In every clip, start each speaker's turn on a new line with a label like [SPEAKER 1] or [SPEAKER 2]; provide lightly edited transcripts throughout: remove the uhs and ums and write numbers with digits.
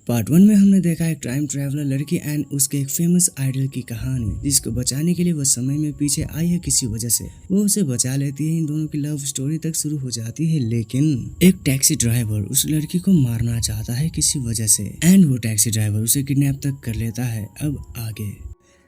[SPEAKER 1] Part 1 में हमने देखा एक टाइम ट्रैवलर लड़की एंड उसके एक फेमस आइडल की कहानी, जिसको बचाने के लिए वो समय में पीछे आई है किसी वजह से। वो उसे बचा लेती है, इन दोनों की लव स्टोरी तक शुरू हो जाती है। लेकिन एक टैक्सी ड्राइवर उस लड़की को मारना चाहता है किसी वजह से एंड वो टैक्सी ड्राइवर उसे किडनैप तक कर लेता है। अब आगे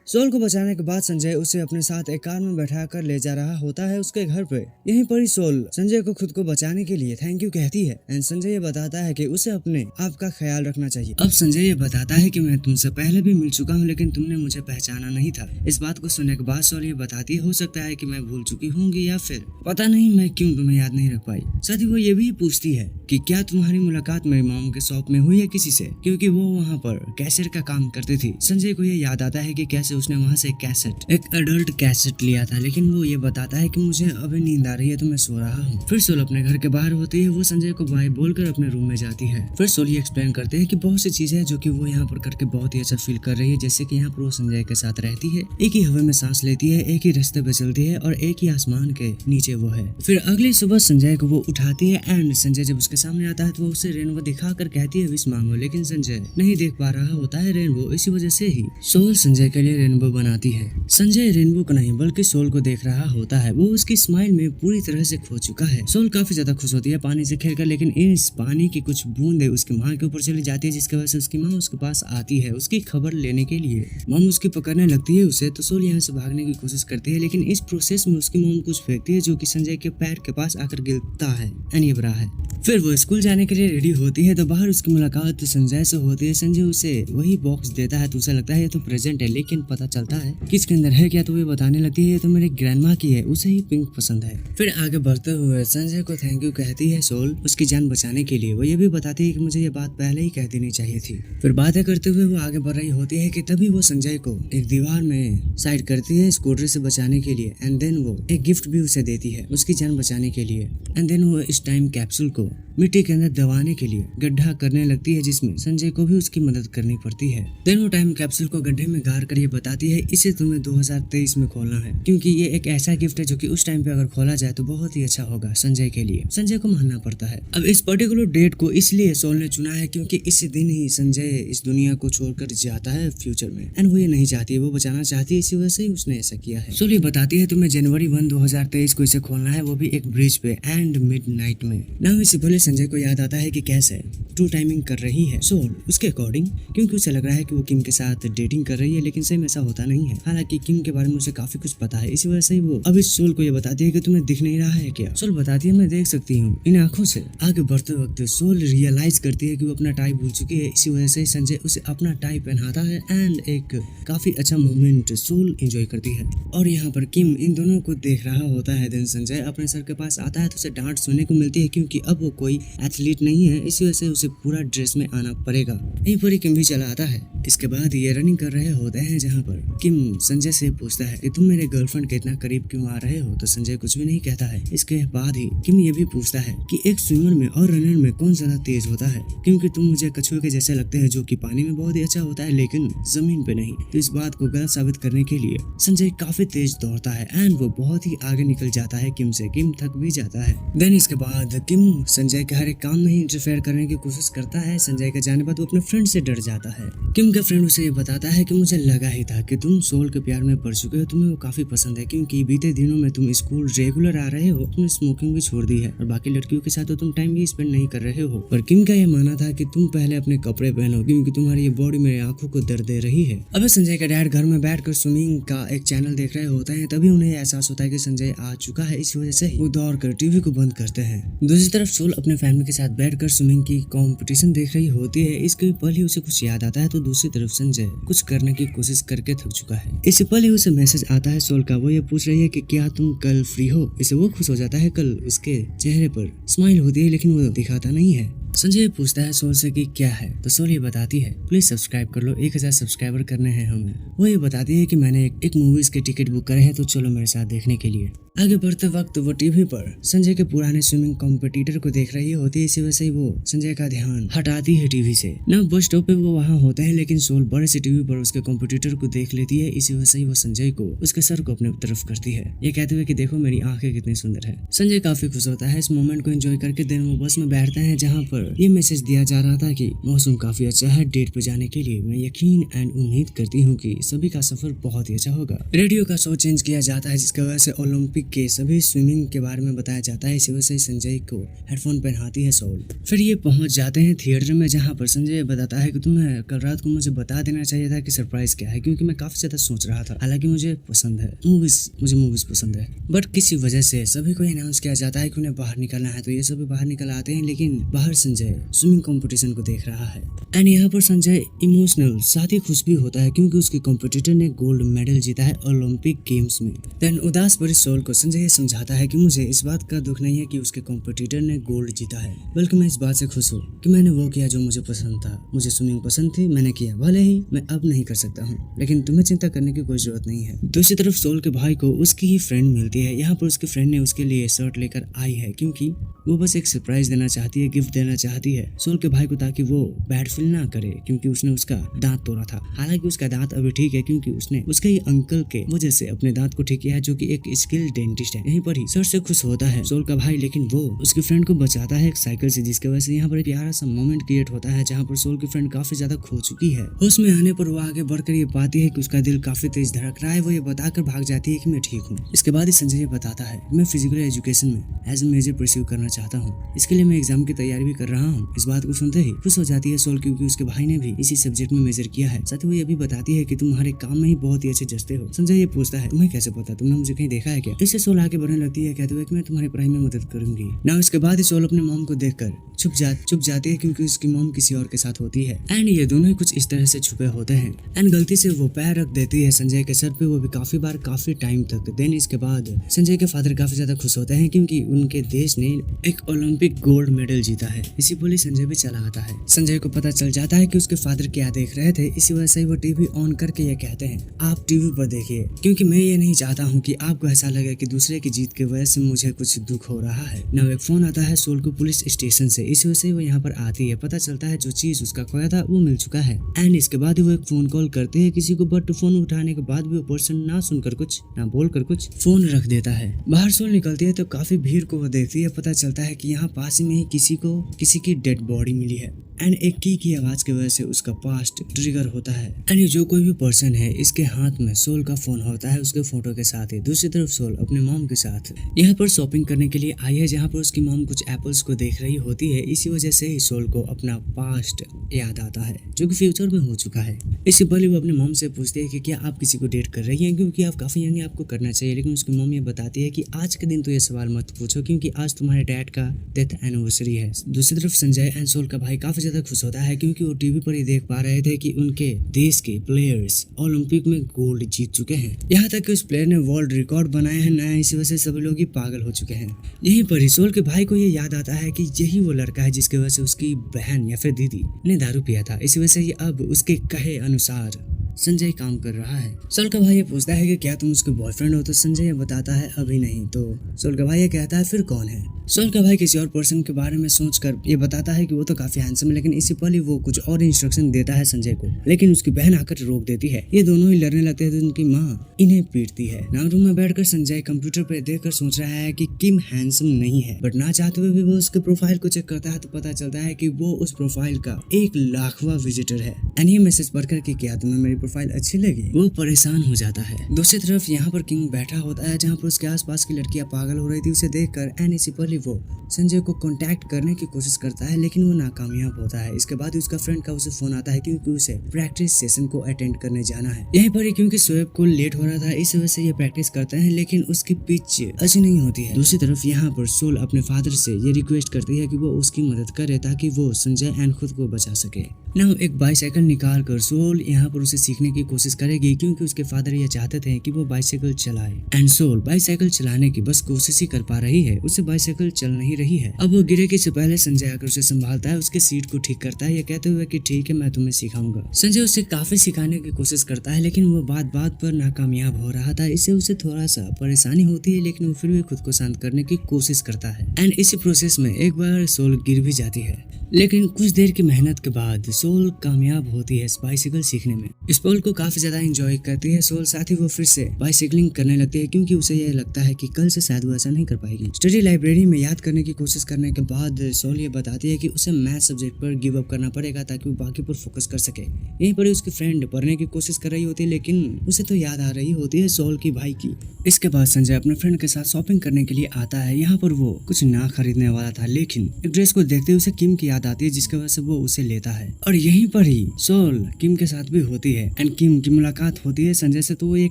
[SPEAKER 1] सोल को बचाने के बाद संजय उसे अपने साथ एक कार में बैठा कर ले जा रहा होता है उसके घर पे। यहीं पर ही सोल संजय को खुद को बचाने के लिए थैंक यू कहती है एंड संजय ये बताता है कि उसे अपने आप का ख्याल रखना चाहिए। अब संजय ये बताता है कि मैं तुमसे पहले भी मिल चुका हूँ लेकिन तुमने मुझे पहचाना नहीं था। इस बात को सुनने के बाद सोल ये बताती है हो सकता है कि मैं भूल चुकी होंगी या फिर पता नहीं मैं क्यों तुम्हें याद नहीं रख पाई। साथ ही वो ये भी पूछती है कि क्या तुम्हारी मुलाकात मेरी मामू के शॉप में हुई है किसी से, क्योंकि वो वहाँ पर कैशियर का काम करती थी। संजय को ये याद आता है कि कैसे उसने वहाँ से एक अडल्ट कैसेट लिया था, लेकिन वो ये बताता है कि मुझे अभी नींद आ रही है तो मैं सो रहा हूँ। फिर सोल अपने घर के बाहर होती है, वो संजय को बाय बोलकर अपने रूम में जाती है। फिर सोल ये एक्सप्लेन करते हैं कि बहुत सी चीजें हैं जो कि वो यहाँ पर करके बहुत ही अच्छा फील कर रही है, जैसे कि यहाँ पर वो संजय के साथ रहती है, एक ही हवा में सांस लेती है, एक ही रास्ते पे चलती है और एक ही आसमान के नीचे वो है। फिर अगली सुबह संजय को वो उठाती है एंड संजय जब उसके सामने आता है तो वो उसे रेनबो दिखा कर कहती है विश मांगो, लेकिन संजय नहीं देख पा रहा होता है रेनबो। इसी वजह से ही सोल संजय के लिए रेनबो बनाती है। संजय रेनबो को नहीं बल्कि सोल को देख रहा होता है। वो उसकी स्माइल में पूरी तरह से खो चुका है। सोल काफी ज्यादा खुश होती है पानी से खेलकर, लेकिन इस पानी की कुछ बूंदें उसकी माँ के ऊपर चली जाती है, जिसकी वजह से उसकी माँ उसके पास आती है उसकी खबर लेने के लिए। मॉम उसकी पकड़ने लगती है उसे, तो सोल यहाँ से भागने की कोशिश करती है, लेकिन इस प्रोसेस में उसकी मॉम कुछ फेंकती है जो कि संजय के पैर के पास आकर गिरता है एंड ये बुरा है। फिर वो स्कूल जाने के लिए रेडी होती है तो बाहर उसकी मुलाकात संजय से होती है। संजय उसे वही बॉक्स देता है तो उसे लगता है ये तो प्रेजेंट है, लेकिन पता चलता है किसके अंदर है क्या, तो ये बताने लगती है ये तो मेरी ग्रैंडमा की है, उसे ही पिंक पसंद है। फिर आगे बढ़ते हुए संजय को थैंक यू कहती है सोल उसकी जान बचाने के लिए। वो ये भी बताती है कि मुझे ये बात पहले ही कह देनी चाहिए थी। फिर बातें करते हुए वो आगे बढ़ रही होती है कि तभी वो संजय को एक दीवार में साइड करती है स्कूटर से बचाने के लिए एंड देन वो एक गिफ्ट भी उसे देती है उसकी जान बचाने के लिए। एंड देन वो इस टाइम कैप्सूल को मिट्टी के अंदर दबाने के लिए गड्ढा करने लगती है, जिसमें संजय को भी उसकी मदद करनी पड़ती है। देन वो टाइम कैप्सूल को गड्ढे में गाड़ कर ये बताती है इसे तुम्हें 2023 में खोलना है, क्योंकि ये एक ऐसा गिफ्ट है जो कि उस टाइम पे अगर खोला जाए तो बहुत ही अच्छा होगा संजय के लिए। संजय को मानना पड़ता है। अब इस पर्टिकुलर डेट को इसलिए सोल ने चुना है क्योंकि इस दिन ही संजय इस दुनिया को छोड़कर जाता है फ्यूचर में एंड वो ये नहीं चाहती है, वो बचाना चाहती है, इसी वजह से ही उसने ऐसा किया है। सोल ये बताती है तुम्हें जनवरी 1 2023 को इसे खोलना है, वो भी एक ब्रिज पे एंड मिडनाइट में। ना इससे पहले संजय को याद आता है कि कैसे ट्रू टाइमिंग कर रही है सोल उसके अकॉर्डिंग, क्योंकि उसे लग रहा है कि वो किम के साथ डेटिंग कर रही है, लेकिन सही में ऐसा होता नहीं है। हालांकि किम के बारे में उसे काफी कुछ पता है, इसी वजह से वो अब इस सोल को ये बताती है कि तुम्हें दिख नहीं रहा है क्या। सोल बताती है मैं देख सकती हूँ इन आंखों से। आगे बढ़ते वक्त सोल रियलाइज करती है कि वो अपना टाई भूल चुकी है, इसी वजह से संजय उसे अपना टाई पहनाता है एंड एक काफी अच्छा मोमेंट सोल एंजॉय करती है। और यहाँ पर किम इन दोनों को देख रहा होता है। देन संजय अपने सर के पास आता है तो उसे डांट सुनने को मिलती है, क्योंकि अब वो कोई एथलीट नहीं है, इसी वजह से उसे पूरा ड्रेस में आना पड़ेगा। यहीं पर किम भी चला आता है। इसके बाद ये रनिंग कर रहे होते हैं, जहाँ पर किम संजय से पूछता है कि तुम मेरे गर्लफ्रेंड के इतना करीब क्यों आ रहे हो, तो संजय कुछ भी नहीं कहता है। इसके बाद ही किम ये भी पूछता है कि एक स्विमर में और रनर में कौन ज्यादा तेज होता है, क्योंकि तुम मुझे कछुए के जैसे लगते हैं जो कि पानी में बहुत ही अच्छा होता है लेकिन जमीन पे नहीं। तो इस बात को गलत साबित करने के लिए संजय काफी तेज दौड़ता है एंड वो बहुत ही आगे निकल जाता है किम से। किम थक भी जाता है। देन इसके बाद किम संजय के हर एक काम में ही इंटरफेयर करने की कोशिश करता है। संजय के जाने बाद वो अपने फ्रेंड से डर जाता है। किम का फ्रेंड उसे ये बताता है कि मुझे लगा ही था कि तुम सोल के प्यार में पड़ चुके हो, तुम्हें वो काफी पसंद है, क्योंकि बीते दिनों में तुम स्कूल रेगुलर आ रहे हो, तुमने स्मोकिंग भी छोड़ दी है और बाकी लड़कियों के साथ तो तुम टाइम भी स्पेंड नहीं कर रहे हो। पर किम का ये मानना था कि तुम पहले अपने कपड़े पहनो, क्योंकि तुम्हारी ये बॉडी मेरी आंखों को दर्द दे रही है। अब संजय का डैड घर में बैठकर स्विमिंग का एक चैनल देख रहे होते हैं, तभी उन्हें एहसास होता है कि संजय आ चुका है, इस वजह से वो दौड़ कर टीवी को बंद करते हैं। दूसरी तरफ सोल अपने फैमिली के साथ बैठकर स्विमिंग की कंपटीशन देख रही होती है। इसके पल ही उसे कुछ याद आता है, तो दूसरी तरफ संजय कुछ करने की कोशिश करके थक चुका है। इससे पहले उसे मैसेज आता है सोल का, वो ये पूछ रही है कि क्या तुम कल फ्री हो। इससे वो खुश हो जाता है। कल उसके चेहरे पर स्माइल होती है लेकिन वो दिखाता नहीं है। संजय पूछता है सोल से कि क्या है, तो सोल ये बताती है प्लीज सब्सक्राइब कर लो, 1000 सब्सक्राइबर करने हैं हमें। वो ये बताती है कि मैंने एक मूवीज के टिकट बुक करे हैं, तो चलो मेरे साथ देखने के लिए। आगे बढ़ते वक्त वो टीवी पर संजय के पुराने स्विमिंग कॉम्पिटिटर को देख रही होती है, इसी वजह से वो संजय का ध्यान हटाती है टीवी से। ना बस स्टॉप पे वो वहाँ होते हैं, लेकिन सोल बड़े से टीवी पर उसके कॉम्पिटिटर को देख लेती है, इसी वजह से वो संजय को उसके सर को अपने तरफ करती है, ये कहते हुए कि देखो मेरी आंखें कितनी सुंदर है। संजय काफी खुश होता है इस मोमेंट को एंजॉय करके। दिन वो बस में बैठते हैं, जहाँ पर पर यह मैसेज दिया जा रहा था कि मौसम काफी अच्छा है डेट पे जाने के लिए। मैं यकीन एंड उम्मीद करती हूँ कि सभी का सफर बहुत ही अच्छा होगा। रेडियो का शो चेंज किया जाता है जिसकी वजह से ओलंपिक के सभी स्विमिंग के बारे में बताया जाता है। इसी वजह से संजय को हेडफोन पहनाती है सोल। फिर ये पहुंच जाते हैं थिएटर में जहाँ पर संजय बताता है कि तुम्हें कल रात को मुझे बता देना चाहिए था कि सरप्राइज क्या है, क्योंकि मैं काफी ज्यादा सोच रहा था। हालांकि मुझे पसंद है मुझे मूवीज पसंद है, बट किसी वजह से सभी को अनाउंस किया जाता है कि उन्हें बाहर निकलना है। तो ये सभी बाहर निकल आते हैं, लेकिन बाहर संजय स्विमिंग कंपटीशन को देख रहा है। एंड यहाँ पर संजय इमोशनल साथ ही खुश भी होता है क्योंकि उसके कॉम्पिटिटर ने गोल्ड मेडल जीता है ओलंपिक गेम्स में। देन उदास भरी सोल को संजय ये समझाता है कि मुझे इस बात का दुख नहीं है कि उसके कॉम्पिटिटर ने गोल्ड जीता है, बल्कि मैं इस बात से खुश हूँ कि मैंने वो किया जो मुझे पसंद था। मुझे स्विमिंग पसंद थी, मैंने किया। भले ही मैं अब नहीं कर सकता हूँ, लेकिन तुम्हें चिंता करने की कोई जरूरत नहीं है। दूसरी तरफ सोल के भाई को उसकी ही फ्रेंड मिलती है। यहाँ पर उसके फ्रेंड ने उसके लिए शर्ट लेकर आई है क्योंकि वो बस एक सरप्राइज देना चाहती है, गिफ्ट देना चाहती है सोल के भाई को, ताकि वो बैड फील ना करे क्योंकि उसने उसका दांत तोड़ा था। हालांकि उसका दांत अभी ठीक है क्योंकि उसने उसके ही अंकल के वजह से अपने दांत को ठीक किया है, जो कि एक स्किल्ड डेंटिस्ट है। यहीं पर ही सर से खुश होता है सोल का भाई, लेकिन वो उसकी फ्रेंड को बचाता है एक साइकिल से, जिसकी वजह से यहाँ पर एक प्यारा सा मोमेंट क्रिएट होता है जहाँ पर सोल की फ्रेंड काफी ज्यादा खो चुकी है। होश में आने पर वो आगे बढ़कर ये पाती है कि उसका दिल काफी तेज धड़क रहा है। वो ये बताकर भाग जाती है कि मैं ठीक हूँ। इसके बाद ही संजय ये बताता है मैं फिजिकल एजुकेशन में एज ए मेजर परस्यू करना चाहता हूँ, इसके लिए मैं एग्जाम की तैयारी भी कर रहा हूँ। इस बात को सुनते ही खुश हो जाती है सोल क्योंकि उसके भाई ने भी इसी सब्जेक्ट में मेजर किया है। साथ ही वो ये भी बताती है कि तुम हर एक काम में ही बहुत ही अच्छे जचते हो। संजय ये पूछता है तुम्हें कैसे पता, तुमने मुझे कहीं देखा है क्या? इससे सोल आगे बढ़ने लगती है, कहते हुए कि मैं तुम्हारी पढ़ाई में मदद करूंगी ना। इसके बाद ही सोल अपने मॉम को देखकर चुप जाती है क्योंकि उसकी मॉम किसी और के साथ होती है। एंड ये दोनों ही कुछ इस तरह से छुपे होते हैं। एंड गलती से वो पैर रख देती है संजय के सर पे, वो भी काफी बार काफी टाइम तक। देन इसके बाद संजय के फादर काफी ज्यादा खुश होते हैं क्योंकि उनके देश ने एक ओलंपिक गोल्ड मेडल जीता है। इसी बोली संजय भी चला आता है। संजय को पता चल जाता है कि उसके फादर क्या देख रहे थे, इसी वजह से वो टीवी ऑन करके ये कहते हैं आप टीवी पर देखिए, क्योंकि मैं ये नहीं चाहता हूँ कि आपको ऐसा लगे कि दूसरे की जीत की वजह से मुझे कुछ दुख हो रहा है। ना एक फोन आता है सोल को पुलिस स्टेशन से, इसी वजह से वो यहाँ पर आती है। पता चलता है जो चीज उसका खोया था वो मिल चुका है। एंड इसके बाद वो एक फोन कॉल करते हैं किसी को, बट फोन उठाने के बाद भी वो पर्सन ना सुनकर कुछ ना बोलकर कुछ फोन रख देता है। बाहर सोल निकलती है तो काफी भीड़ को वो देखती है। पता चलता है कि यहाँ पास ही में ही किसी की डेड बॉडी मिली है। एंड एक की आवाज की वजह से उसका पास्ट ट्रिगर होता है। एंड जो कोई भी पर्सन है इसके हाथ में सोल का फोन होता है उसके फोटो के साथ ही। दूसरी तरफ सोल अपने मॉम के साथ यहाँ पर शॉपिंग करने के लिए आई है, जहाँ पर उसकी मॉम कुछ एप्पल्स को देख रही होती है। इसी वजह से ही सोल को अपना पास्ट याद आता है जो कि फ्यूचर में हो चुका है। इससे पहले वो अपने मॉम से पूछती है कि क्या आप किसी को डेट कर रही हैं, क्योंकि आप काफी यंग हैं, आपको करना चाहिए। लेकिन उसकी मॉम ये बताती है कि आज के दिन तो ये सवाल मत पूछो क्योंकि आज तुम्हारे डैड का डेथ एनिवर्सरी है। दूसरी तरफ संजय एंड सोल का भाई काफी ज्यादा खुश होता है क्योंकि वो टीवी पर ही देख पा रहे थे कि उनके देश के प्लेयर्स ओलंपिक में गोल्ड जीत चुके हैं। यहाँ तक कि उस प्लेयर ने वर्ल्ड रिकॉर्ड बनाया है नया। इसी वजह से सभी लोग ही पागल हो चुके हैं। यहीं पर ही सोल के भाई को ये याद आता है कि यही वो लड़का है जिसकी वजह से उसकी बहन या फिर दीदी ने दारू पिया था। इसी वजह से ये अब उसके कहे अनुसार संजय काम कर रहा है। सोल का भाई ये पूछता है कि क्या तुम उसके बॉयफ्रेंड हो, तो संजय ये बताता है अभी नहीं। तो सोल का भाई ये कहता है फिर कौन है। सोल का भाई किसी और पर्सन के बारे में सोचकर ये बताता है कि वो तो काफी हैंडसम है, लेकिन इसी पल ही वो कुछ और इंस्ट्रक्शन देता है संजय को, लेकिन उसकी बहन आकर रोक देती है। ये दोनों ही लड़ने लगते हैं तो उनकी माँ इन्हें पीटती है। ना रूम में बैठकर संजय कंप्यूटर पर देखकर सोच रहा है कि किम हैंडसम नहीं है, बट ना चाहते हुए भी वो उसके प्रोफाइल को चेक करता है तो पता चलता है कि वो उस प्रोफाइल का 1,00,000वां विजिटर है। एंड ये मैसेज पढ़कर कि क्या तुम्हें मेरी प्रोफाइल अच्छी लगी, वो परेशान हो जाता है। दूसरी तरफ यहाँ पर किंग बैठा होता है जहाँ पर उसके आसपास की लड़कियां पागल हो रही थी उसे देखकर। एंड इसी पर ही वो संजय को कांटेक्ट करने की कोशिश करता है लेकिन वो नाकामयाब होता है। इसके बाद उसका फ्रेंड का उसे फोन आता है क्योंकि उसे प्रैक्टिस सेशन को अटेंड करने जाना है। यहीं पर ही क्योंकि शोएब को लेट हो रहा था इस वजह से ये प्रैक्टिस करते हैं, लेकिन उसकी पिच अच्छी नहीं होती है। दूसरी तरफ यहाँ पर सोल अपने फादर से ये रिक्वेस्ट करती है कि वो उसकी मदद करे ताकि वो संजय एंड खुद को बचा सके। ना एक बाइसाइकिल निकाल कर सोल यहाँ पर उसे सीखने की कोशिश करेगी क्योंकि उसके फादर ये चाहते थे कि वो बाइसाइकिल चलाए। एंड सोल बाइसाइकिल चलाने की बस कोशिश ही कर पा रही है, उसे बाइसाइकिल चल नहीं रही है। अब वो गिरे से पहले संजय आकर उसे संभालता है, उसके सीट को ठीक करता है, ये कहते हुए कि ठीक है मैं तुम्हें सिखाऊंगा। संजय उसे काफी सिखाने की कोशिश करता है लेकिन वो बात पर नाकामयाब हो रहा था। इससे उसे थोड़ा सा परेशानी होती है लेकिन वो फिर भी खुद को शांत करने की कोशिश करता है। एंड इसी प्रोसेस में एक बार सोल गिर भी जाती है, लेकिन कुछ देर की मेहनत के बाद सोल कामयाब होती है बाइसिकल सीखने में। इस पल को काफी ज्यादा एंजॉय करती है सोल, साथ ही वो फिर से बाइसिकलिंग करने लगती है क्योंकि उसे यह लगता है कि कल से शायद वो ऐसा नहीं कर पाएगी। स्टडी लाइब्रेरी में याद करने की कोशिश करने के बाद सोल ये बताती है कि उसे मैथ सब्जेक्ट पर गिव अप करना पड़ेगा ताकि वो बाकी पर फोकस कर सके। यहीं पर उसकी फ्रेंड पढ़ने की कोशिश कर रही होती है लेकिन उसे तो याद आ रही होती है सोल की भाई की। इसके बाद संजय अपने फ्रेंड के साथ शॉपिंग करने के लिए आता है। यहाँ पर वो कुछ ना खरीदने वाला था लेकिन एक ड्रेस को देखते उसे किम की याद आती है जिसकी वजह से वो उसे लेता है और यहीं पर ही सोल किम के साथ भी होती है एंड किम की मुलाकात होती है संजय से। तो वो ये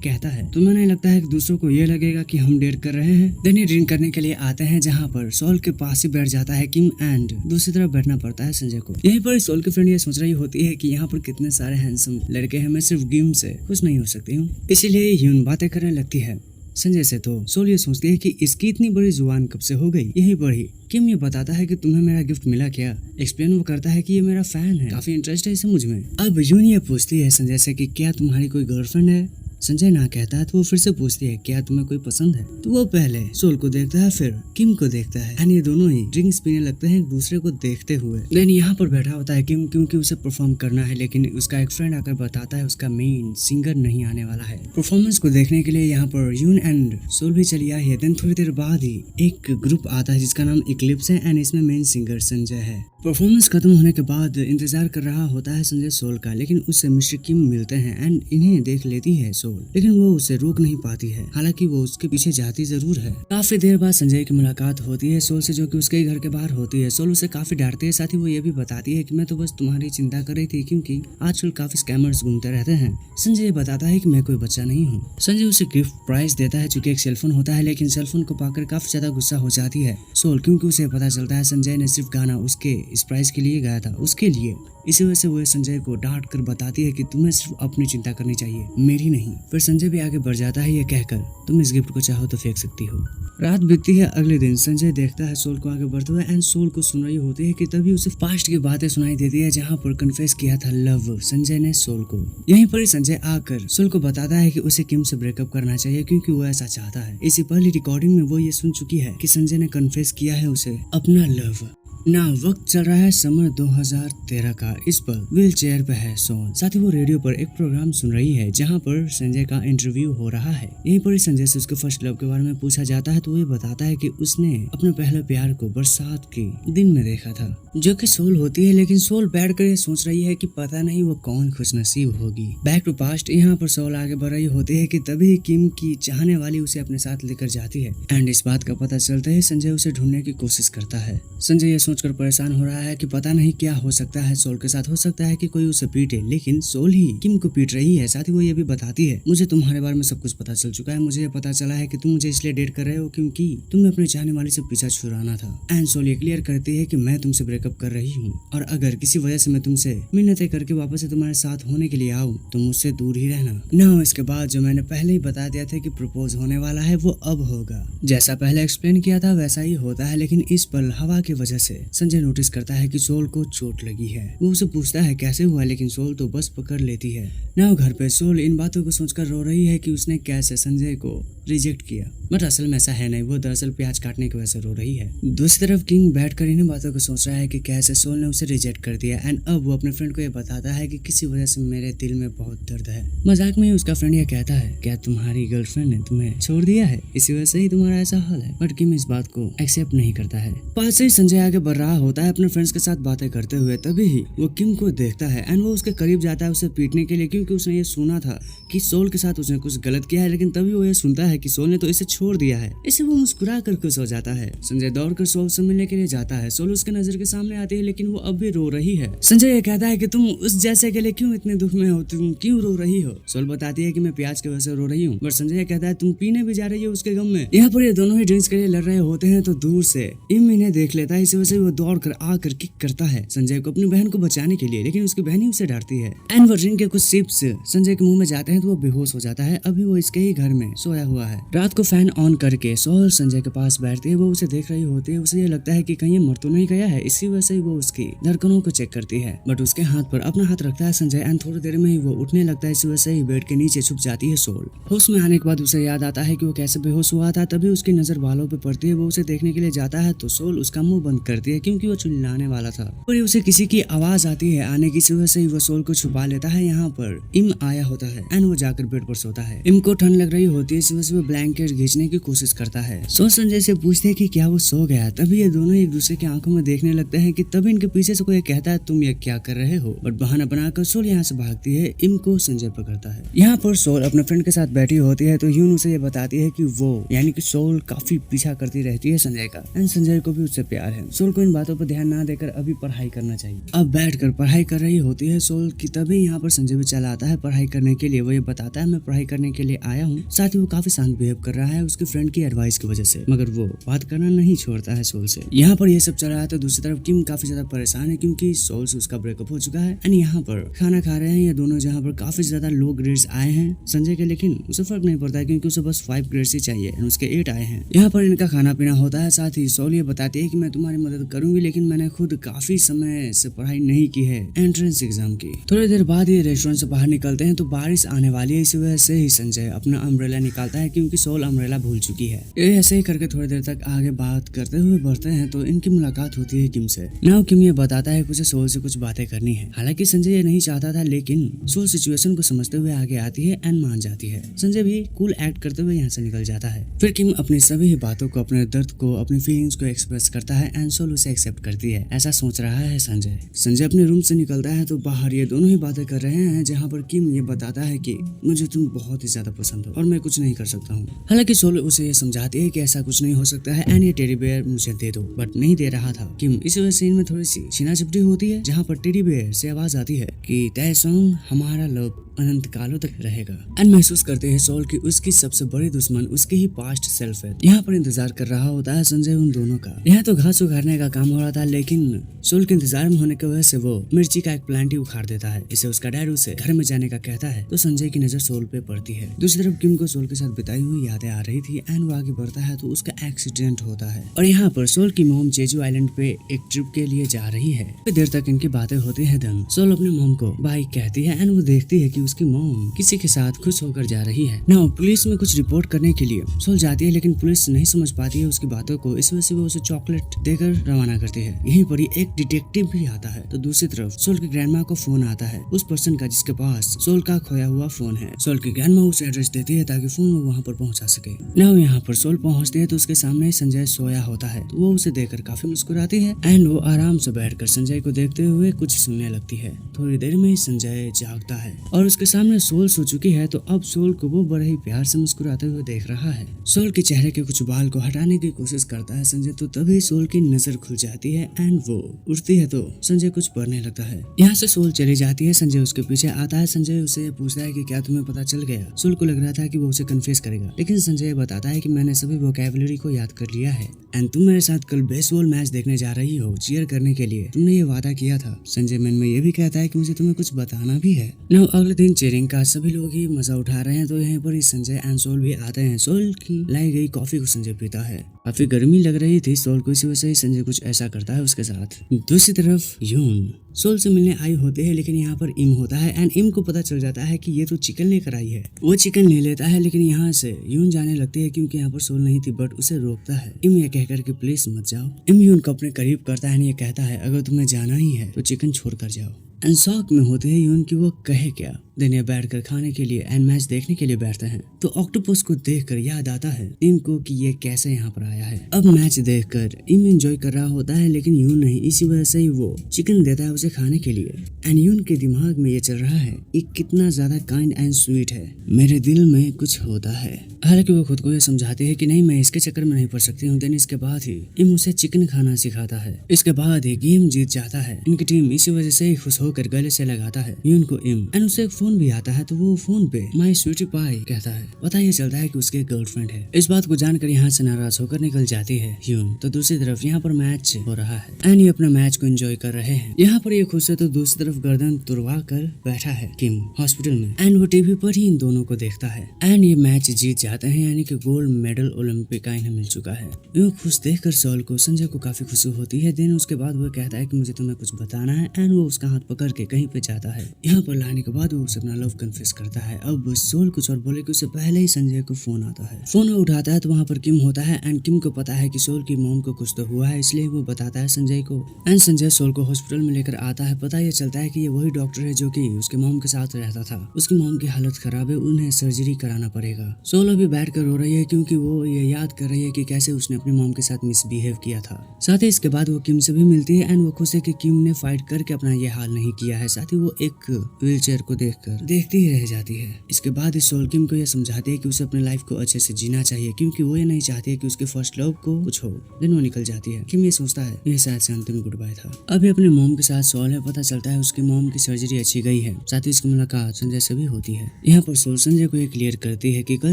[SPEAKER 1] कहता है तुम्हें नहीं लगता है कि दूसरों को ये लगेगा कि हम डेट कर रहे हैं। देन ड्रिंक करने के लिए आते हैं जहाँ पर सोल के पास ही बैठ जाता है किम एंड दूसरी तरफ बैठना पड़ता है संजय को। यहीं पर सोल की फ्रेंड ये सोच रही होती है कि यहाँ पर कितने सारे हैंडसम लड़के हैं, मैं सिर्फ गेम से खुश नहीं हो सकती हूँ, इसीलिए यून बातें करने लगती है संजय से। तो सोल ये सोचती है कि इसकी इतनी बड़ी जुबान कब से हो गई। यहीं पर ही किम ये बताता है कि तुम्हें मेरा गिफ्ट मिला क्या। एक्सप्लेन वो करता है कि ये मेरा फैन है, काफी इंटरेस्ट है इसे मुझ में। अब यून ये पूछती है संजय से कि क्या तुम्हारी कोई गर्लफ्रेंड है। संजय ना कहता है तो वो फिर से पूछती है क्या तुम्हें कोई पसंद है। तो वो पहले सोल को देखता है फिर किम को देखता है एंड ये दोनों ही ड्रिंक्स पीने लगते हैं एक दूसरे को देखते हुए। देन यहाँ पर बैठा होता है किम क्योंकि उसे परफॉर्म करना है लेकिन उसका एक फ्रेंड आकर बताता है उसका मेन सिंगर नहीं आने वाला है। परफॉर्मेंस को देखने के लिए यहाँ पर यून एंड सोल भी चली आई है। देन थोड़ी देर बाद ही एक ग्रुप आता है जिसका नाम इक्लिप्स है एंड इसमें मेन सिंगर संजय है। परफॉर्मेंस खत्म होने के बाद इंतजार कर रहा होता है संजय सोल का लेकिन उससे मिस्टर किम मिलते हैं एंड इन्हें देख लेती है सोल लेकिन वो उसे रोक नहीं पाती है, हालांकि वो उसके पीछे जाती जरूर है। काफी देर बाद संजय की मुलाकात होती है सोल से जो कि उसके ही घर के बाहर होती है। सोल उसे काफी डांटती है, साथ ही वो ये भी बताती है कि मैं तो बस तुम्हारी चिंता कर रही थी क्योंकि आजकल काफी स्कैमर्स घूमते रहते हैं। संजय बताता है कि मैं कोई बच्चा नहीं हूँ। संजय उसे गिफ्ट प्राइज देता है जो कि एक सेलफोन होता है लेकिन सेलफोन को पाकर काफी ज्यादा गुस्सा हो जाती है सोल क्योंकि उसे पता चलता है संजय ने सिर्फ गाना उसके इस प्राइज के लिए गाया था, उसके लिए। इसी वजह से वो संजय को डांट कर बताती है कि तुम्हें सिर्फ अपनी चिंता करनी चाहिए, मेरी नहीं। फिर संजय भी आगे बढ़ जाता है ये कहकर तुम इस गिफ्ट को चाहो तो फेंक सकती हो। रात बीतती है। अगले दिन संजय देखता है सोल को आगे बढ़ते हुए एंड सोल को सुन रही होती है कि तभी उसे पास्ट की बातें सुनाई देती है जहाँ पर कन्फेस किया था लव संजय ने सोल को। यहीं पर संजय आकर सोल को बताता है कि उसे किम से ब्रेकअप करना चाहिए क्योंकि वो ऐसा चाहता है। इसी पहली रिकॉर्डिंग में वो ये सुन चुकी है कि संजय ने कन्फेस किया है उसे अपना लव। ना वक्त चल रहा है समर 2013 का। इस पर व्हील चेयर पे है सोल, साथ ही वो रेडियो पर एक प्रोग्राम सुन रही है जहाँ पर संजय का इंटरव्यू हो रहा है। यहीं पर संजय से उसके फर्स्ट लव के बारे में पूछा जाता है तो वो बताता है कि उसने अपने पहले प्यार को बरसात के दिन में देखा था जो कि सोल होती है। लेकिन सोल बैठ कर सोच रही है कि पता नहीं वो कौन खुशनसीब होगी। Back to past. यहाँ पर सोल आगे बढ़ रही होती है कि तभी किम की चाहने वाली उसे अपने साथ लेकर जाती है एंड इस बात का पता चलता है संजय उसे ढूंढने की कोशिश करता है। संजय ये सोचकर परेशान हो रहा है कि पता नहीं क्या हो सकता है सोल के साथ। हो सकता है कि कोई उसे पीटे लेकिन सोल ही किम को पीट रही है। साथ ही वो ये भी बताती है मुझे तुम्हारे बारे में सब कुछ पता चल चुका है, मुझे ये पता चला है कि तुम मुझे इसलिए डेट कर रहे हो क्योंकि तुम्हें अपने चाहने वाली से पीछा छुड़ाना था। एंड सोल ये क्लियर करती है कि मैं तुमसे ब्रेकअप कर रही हूँ और अगर किसी वजह से मैं तुमसे मिन्नतें करके वापस से तुम्हारे साथ होने के लिए आऊँ तो मुझसे दूर ही रहना। ना इसके बाद जो मैंने पहले ही बता दिया था कि प्रपोज होने वाला है वो अब होगा। जैसा पहले एक्सप्लेन किया था वैसा ही होता है लेकिन इस पल हवा की वजह से संजय नोटिस करता है कि सोल को चोट लगी है। वो उसे पूछता है कैसे हुआ लेकिन सोल तो बस पकड़ लेती है। ना घर पे सोल इन बातों को सोचकर रो रही है कि उसने कैसे संजय को रिजेक्ट किया, बट असल में ऐसा है नहीं, वो दरअसल प्याज काटने की वजह से रो रही है। दूसरी तरफ किंग बैठकर इन बातों को सोच रहा है कि कैसे सोल ने उसे रिजेक्ट कर दिया एंड अब वो अपने फ्रेंड को ये बताता है कि किसी वजह से मेरे दिल में बहुत दर्द है। मजाक में ही उसका फ्रेंड ये कहता है क्या तुम्हारी गर्लफ्रेंड ने तुम्हें छोड़ दिया है, इसी वजह से ही तुम्हारा ऐसा हाल है। बट किम इस बात को एक्सेप्ट नहीं करता है। पास से ही संजय आगे बढ़ रहा होता है अपने फ्रेंड्स के साथ बातें करते हुए। तभी ही वो किम को देखता है एंड वो उसके करीब जाता है उसे पीटने के लिए क्योंकि उसने ये सुना था कि सोल के साथ उसने कुछ गलत किया है। लेकिन तभी वो ये सुनता है कि सोल ने तो इसे छोड़ दिया है। इसे वो मुस्कुरा कर खुश हो जाता है। संजय दौड़कर सोल से मिलने के लिए जाता है। सोल उसके नजर के सामने आती है लेकिन वो अब भी रो रही है। संजय ये कहता है कि तुम उस जैसे के लिए क्यों इतने दुख में हो, तुम क्यों रो रही हो। सोल बताती है कि मैं प्याज की वजह से रो रही हूँ, बट संजय कहता है तुम पीने भी जा रही हो उसके गम में। यहाँ पर ये दोनों ही ड्रिंक्स के लिए लड़ रहे होते हैं तो दूर से इम इन्हें देख लेता है। इसी वजह से वो दौड़ कर आकर किक करता है संजय को अपनी बहन को बचाने के लिए, लेकिन उसकी बहन ही उसे डांटती है एंड वो ड्रिंक के कुछ सिप्स संजय के मुंह में जाते हैं तो वो बेहोश हो जाता है। अभी वो इसके ही घर में सोया हुआ है। रात को फैन ऑन करके सोल संजय के पास बैठती है। वो उसे देख रही होती है। उसे ये लगता है कि कहीं ये मर तो नहीं गया है, इसी वजह से वो उसकी धड़कनों को चेक करती है। बट उसके हाथ पर अपना हाथ रखता है संजय एंड थोड़ी देर में ही वो उठने लगता है। इसी वजह से ही बेड के नीचे छुप जाती है सोल। होश में आने के बाद उसे याद आता है कि वो कैसे बेहोश हुआ था। तभी उसकी नजर बालों पे पड़ती है। वो उसे देखने के लिए जाता है तो सोल उसका मुंह बंद करती लगती है क्योंकि वो चिल्लाने वाला था और उसे किसी की आवाज आती है। आने की वजह से ही वो सोल को छुपा लेता है। यहाँ पर इम आया होता है एंड वो जाकर बेड पर सोता है। इम को ठंड लग रही होती है, इस वजह से वो ब्लैंकेट खींचने की कोशिश करता है। सोल संजय से पूछते है कि क्या वो सो गया। तभी ये दोनों एक दूसरे की आंखों में देखने लगते हैं कि तभी इनके पीछे से कोई कहता है तुम ये क्या कर रहे हो, बट बहाना बनाकर सोल यहाँ से भागती है। इम को संजय पकड़ता है। यहाँ पर सोल अपने फ्रेंड के साथ बैठी होती है तो यून उसे ये बताती है कि वो यानी कि सोल काफी पीछा करती रहती है संजय का एंड संजय को भी उससे प्यार है। सोल को इन बातों पर ध्यान ना देकर अभी पढ़ाई करना चाहिए। अब बैठकर पढ़ाई कर रही होती है सोल की, तभी यहाँ पर संजय भी चला आता है पढ़ाई करने के लिए। वो ये बताता है मैं पढ़ाई करने के लिए आया हूँ। साथ ही वो काफी शांत बिहेव कर रहा है उसके फ्रेंड की एडवाइस की वजह से, मगर वो बात करना नहीं छोड़ता है सोल से। यहाँ पर ये सब चल रहा है तो दूसरी तरफ किम काफी ज्यादा परेशान है क्योंकि सोल से उसका ब्रेकअप हो चुका है एंड यहाँ पर खाना खा रहे हैं ये दोनों, जहाँ पर काफी ज्यादा लो ग्रेड्स आए हैं संजय के, लेकिन उसे फर्क नहीं पड़ता है क्योंकि उसे बस 5 ग्रेड्स ही चाहिए एंड उसके 8 आए हैं। यहाँ पर इनका खाना पीना होता है। साथ ही सोल ये बताती है कि मैं तुम्हारी मदद करूंगी लेकिन मैंने खुद काफी समय से पढ़ाई नहीं की है एंट्रेंस एग्जाम की। थोड़ी देर बाद ये रेस्टोरेंट से बाहर निकलते हैं तो बारिश आने वाली है, इस वजह से ही संजय अपना अम्ब्रेला निकालता है क्योंकि सोल अम्ब्रेला भूल चुकी है। ये ऐसे ही करके थोड़ी देर तक आगे बात करते हुए बढ़ते हैं तो इनकी मुलाकात होती है किम से। नाउ किम ये बताता है कि उसे सोल से कुछ बातें करनी है। हालांकि संजय ये नहीं चाहता था लेकिन सोल सिचुएशन को समझते हुए आगे आती है एंड मान जाती है। संजय भी कूल एक्ट करते हुए यहाँ से निकल जाता है। फिर किम अपनी सभी बातों को, अपने दर्द को, अपनी फीलिंग्स को एक्सप्रेस करता है एंड सोल उसे एक्सेप्ट करती है, ऐसा सोच रहा है संजय। संजय अपने रूम से निकलता है तो बाहर ये दोनों ही बातें कर रहे हैं, जहाँ पर किम ये बताता है कि मुझे तुम बहुत ही ज्यादा पसंद हो और मैं कुछ नहीं कर सकता हूँ। हालांकि सोल उसे ये समझाती है कि ऐसा कुछ नहीं हो सकता है एंड ये टेडी बेयर मुझे दे दो, बट नहीं दे रहा था किम। इस वजह से इनमें थोड़ी सी छीना झपटी होती है, जहाँ पर टेडी बेयर से आवाज आती है कि तय सॉन्ग हमारा लव अनंत कालों तक रहेगा। एंड महसूस करते हैं सोल की उसकी सबसे बड़ी दुश्मन उसके ही पास्ट सेल्फ है। यहाँ पर इंतजार कर रहा होता है संजय उन दोनों का। यहाँ तो घास उखाड़ने का काम हो रहा था लेकिन सोल के इंतजार में होने की वजह से वो मिर्ची का एक प्लांट ही उखाड़ देता है। इसे उसका डैड उसे घर में जाने का कहता है तो संजय की नजर सोल पे पड़ती है। दूसरी तरफ किम को सोल के साथ बिताई हुई यादें आ रही थी एंड वो आगे बढ़ता है तो उसका एक्सीडेंट होता है और यहाँ पर सोल की मोम जेजू आइलैंड पे एक ट्रिप के लिए जा रही है। देर तक इनकी बातें होती है दंग। सोल अपनी मोम को बाय कहती है एंड वो देखती है कि उसकी मोम किसी के साथ खुश होकर जा रही है। नाउ पुलिस में कुछ रिपोर्ट करने के लिए सोल जाती है लेकिन पुलिस नहीं समझ पाती है उसकी बातों को, इस वजह से वो उसे चॉकलेट देकर रवाना करती है। यहीं पर ही एक डिटेक्टिव भी आता है तो दूसरी तरफ सोल की ग्रैंडमा को फोन आता है उस पर्सन का जिसके पास सोल का खोया हुआ फोन है। सोल की ग्रैंडमा उसे एड्रेस देती है ताकि फोन वो वहाँ पर पहुँचा सके। नाउ यहाँ पर सोल पहुँचती है तो उसके सामने संजय सोया होता है तो वो उसे देखकर काफी मुस्कुराती है एंड वो आराम से बैठकर संजय को देखते हुए कुछ सुनने लगती है। थोड़ी देर में संजय जागता है और उसके सामने सोल सो चुकी है तो अब सोल को वो बड़े ही प्यार से मुस्कुराते हुए देख रहा है। सोल के चेहरे के कुछ बाल को हटाने की कोशिश करता है संजय तो तभी सोल की नजर खुल जाती है एंड वो उठती है तो संजय कुछ पढ़ने लगता है। यहाँ से सोल चली जाती है, संजय उसके पीछे आता है। संजय उसे पूछता है कि क्या तुम्हें पता चल गया। सोल को लग रहा था कि वो उसे कन्फेस करेगा लेकिन संजय बताता है कि मैंने सभी वोकैबुलरी को याद कर लिया है एंड तुम मेरे साथ कल बेसबॉल मैच देखने जा रही हो चीयर करने के लिए, तुमने ये वादा किया था। संजय मन में ये भी कहता है कि मुझे तुम्हें कुछ बताना भी है। नाउ अगले दिन चीयरिंग का सभी लोग ही मजा उठा रहे हैं तो यहाँ पर ही संजय एंड सोल भी आते हैं। सोल की लाई गई कॉफी को संजय पीता है। काफी गर्मी लग रही थी सोल को, इसी वजह से ही संजय कुछ ऐसा करता है उसके साथ। दूसरी तरफ यून सोल से मिलने आई होते हैं लेकिन यहाँ पर इम होता है एंड इम को पता चल जाता है कि ये तो चिकन लेकर आई है। वो चिकन ले लेता है लेकिन यहाँ से यून जाने लगती है क्योंकि यहाँ पर सोल नहीं थी, बट उसे रोकता है इम ये कहकर कि प्लीज मत जाओ। इम यून को अपने करीब करता है, ये कहता है अगर तुम्हें जाना ही है तो चिकन छोड़ कर जाओ। एंड शौक में होते हैं यून की वो कहे क्या। दिन ये बैठकर खाने के लिए एंड मैच देखने के लिए बैठते हैं तो ऑक्टोपस को देखकर याद आता है इम को कि ये कैसे यहाँ पर आया है। अब मैच देखकर इम एंजॉय कर रहा होता है लेकिन यून नहीं, इसी वजह से ही वो चिकन देता है उसे खाने के लिए एंड यून के दिमाग में ये चल रहा है ये कितना ज्यादा काइंड एंड स्वीट है, मेरे दिल में कुछ होता है। हालांकि वो खुद को ये समझाती है कि नहीं मैं इसके चक्कर में नहीं पड़ सकती हूँ। देन इसके बाद ही इम उसे चिकन खाना सिखाता है। इसके बाद ही गेम जीत जाता है इनकी टीम, इसी वजह से ही खुश होकर गले से लगाता है यून को इम एंड उसे एक फोन भी आता है तो वो फोन पे माय स्वीटी पाई कहता है। पता ये चलता है कि उसकी गर्लफ्रेंड है। इस बात को जानकर यहाँ से नाराज होकर निकल जाती है यून। तो दूसरी तरफ यहाँ पर मैच हो रहा है एंड ये अपना मैच को एंजॉय कर रहे हैं। यहाँ पर ये खुश है तो दूसरी तरफ गर्दन तुड़वा कर बैठा है किम हॉस्पिटल में एंड वो टीवी पर ही इन दोनों को देखता है एंड ये मैच जीत जाते हैं यानी कि गोल्ड मेडल ओलंपिक का इन्हें मिल चुका है। यूँ खुश देखकर सोल को संजय को काफी खुशी होती है। देन उसके बाद वो कहता है कि मुझे तुम्हें कुछ बताना है एंड वो उसका हाथ पकड़ के कहीं पे जाता है। यहाँ पर लाने के बाद वो उसे उसे अपना लव कन्फेस करता है। अब सोल कुछ और बोले कि उससे पहले ही संजय को फोन आता है। फोन वो उठाता है तो वहाँ पर किम होता है एंड किम को पता है कि सोल की मॉम को कुछ तो हुआ है, इसलिए वो बताता है संजय को एंड संजय सोल को हॉस्पिटल में लेकर आता है। पता ये चलता है कि ये वही डॉक्टर है जो कि उसके मॉम के साथ रहता था। उसकी मॉम की हालत खराब है, उन्हें सर्जरी कराना पड़ेगा। सोल अभी बैठ कर रो रही है क्योंकि वो ये याद कर रही है कि कैसे उसने अपनी मॉम के साथ मिसबिहेव किया था। साथ ही इसके बाद वो किम से भी मिलती है एंड वो खुश है कि किम ने फाइट करके अपना ये हाल नहीं किया है। साथ ही वो एक व्हील चेयर को देखकर देखती ही रह जाती है। इसके बाद इस सोल किम को यह समझाती है कि उसे अपने लाइफ को अच्छे से जीना चाहिए क्योंकि वो ये नहीं चाहती है कि उसके फर्स्ट लव को कुछ हो। दिन वो निकल जाती है। किम ये सोचता है यह शायद से अंतिम गुड बाय था। अभी अपने मॉम के साथ सोल है। पता चलता है उसकी मॉम की सर्जरी अच्छी गई है। साथ ही उसकी मुलाकात संजय से भी होती है। यहाँ पर सोल संजय को ये क्लियर करती है कि कल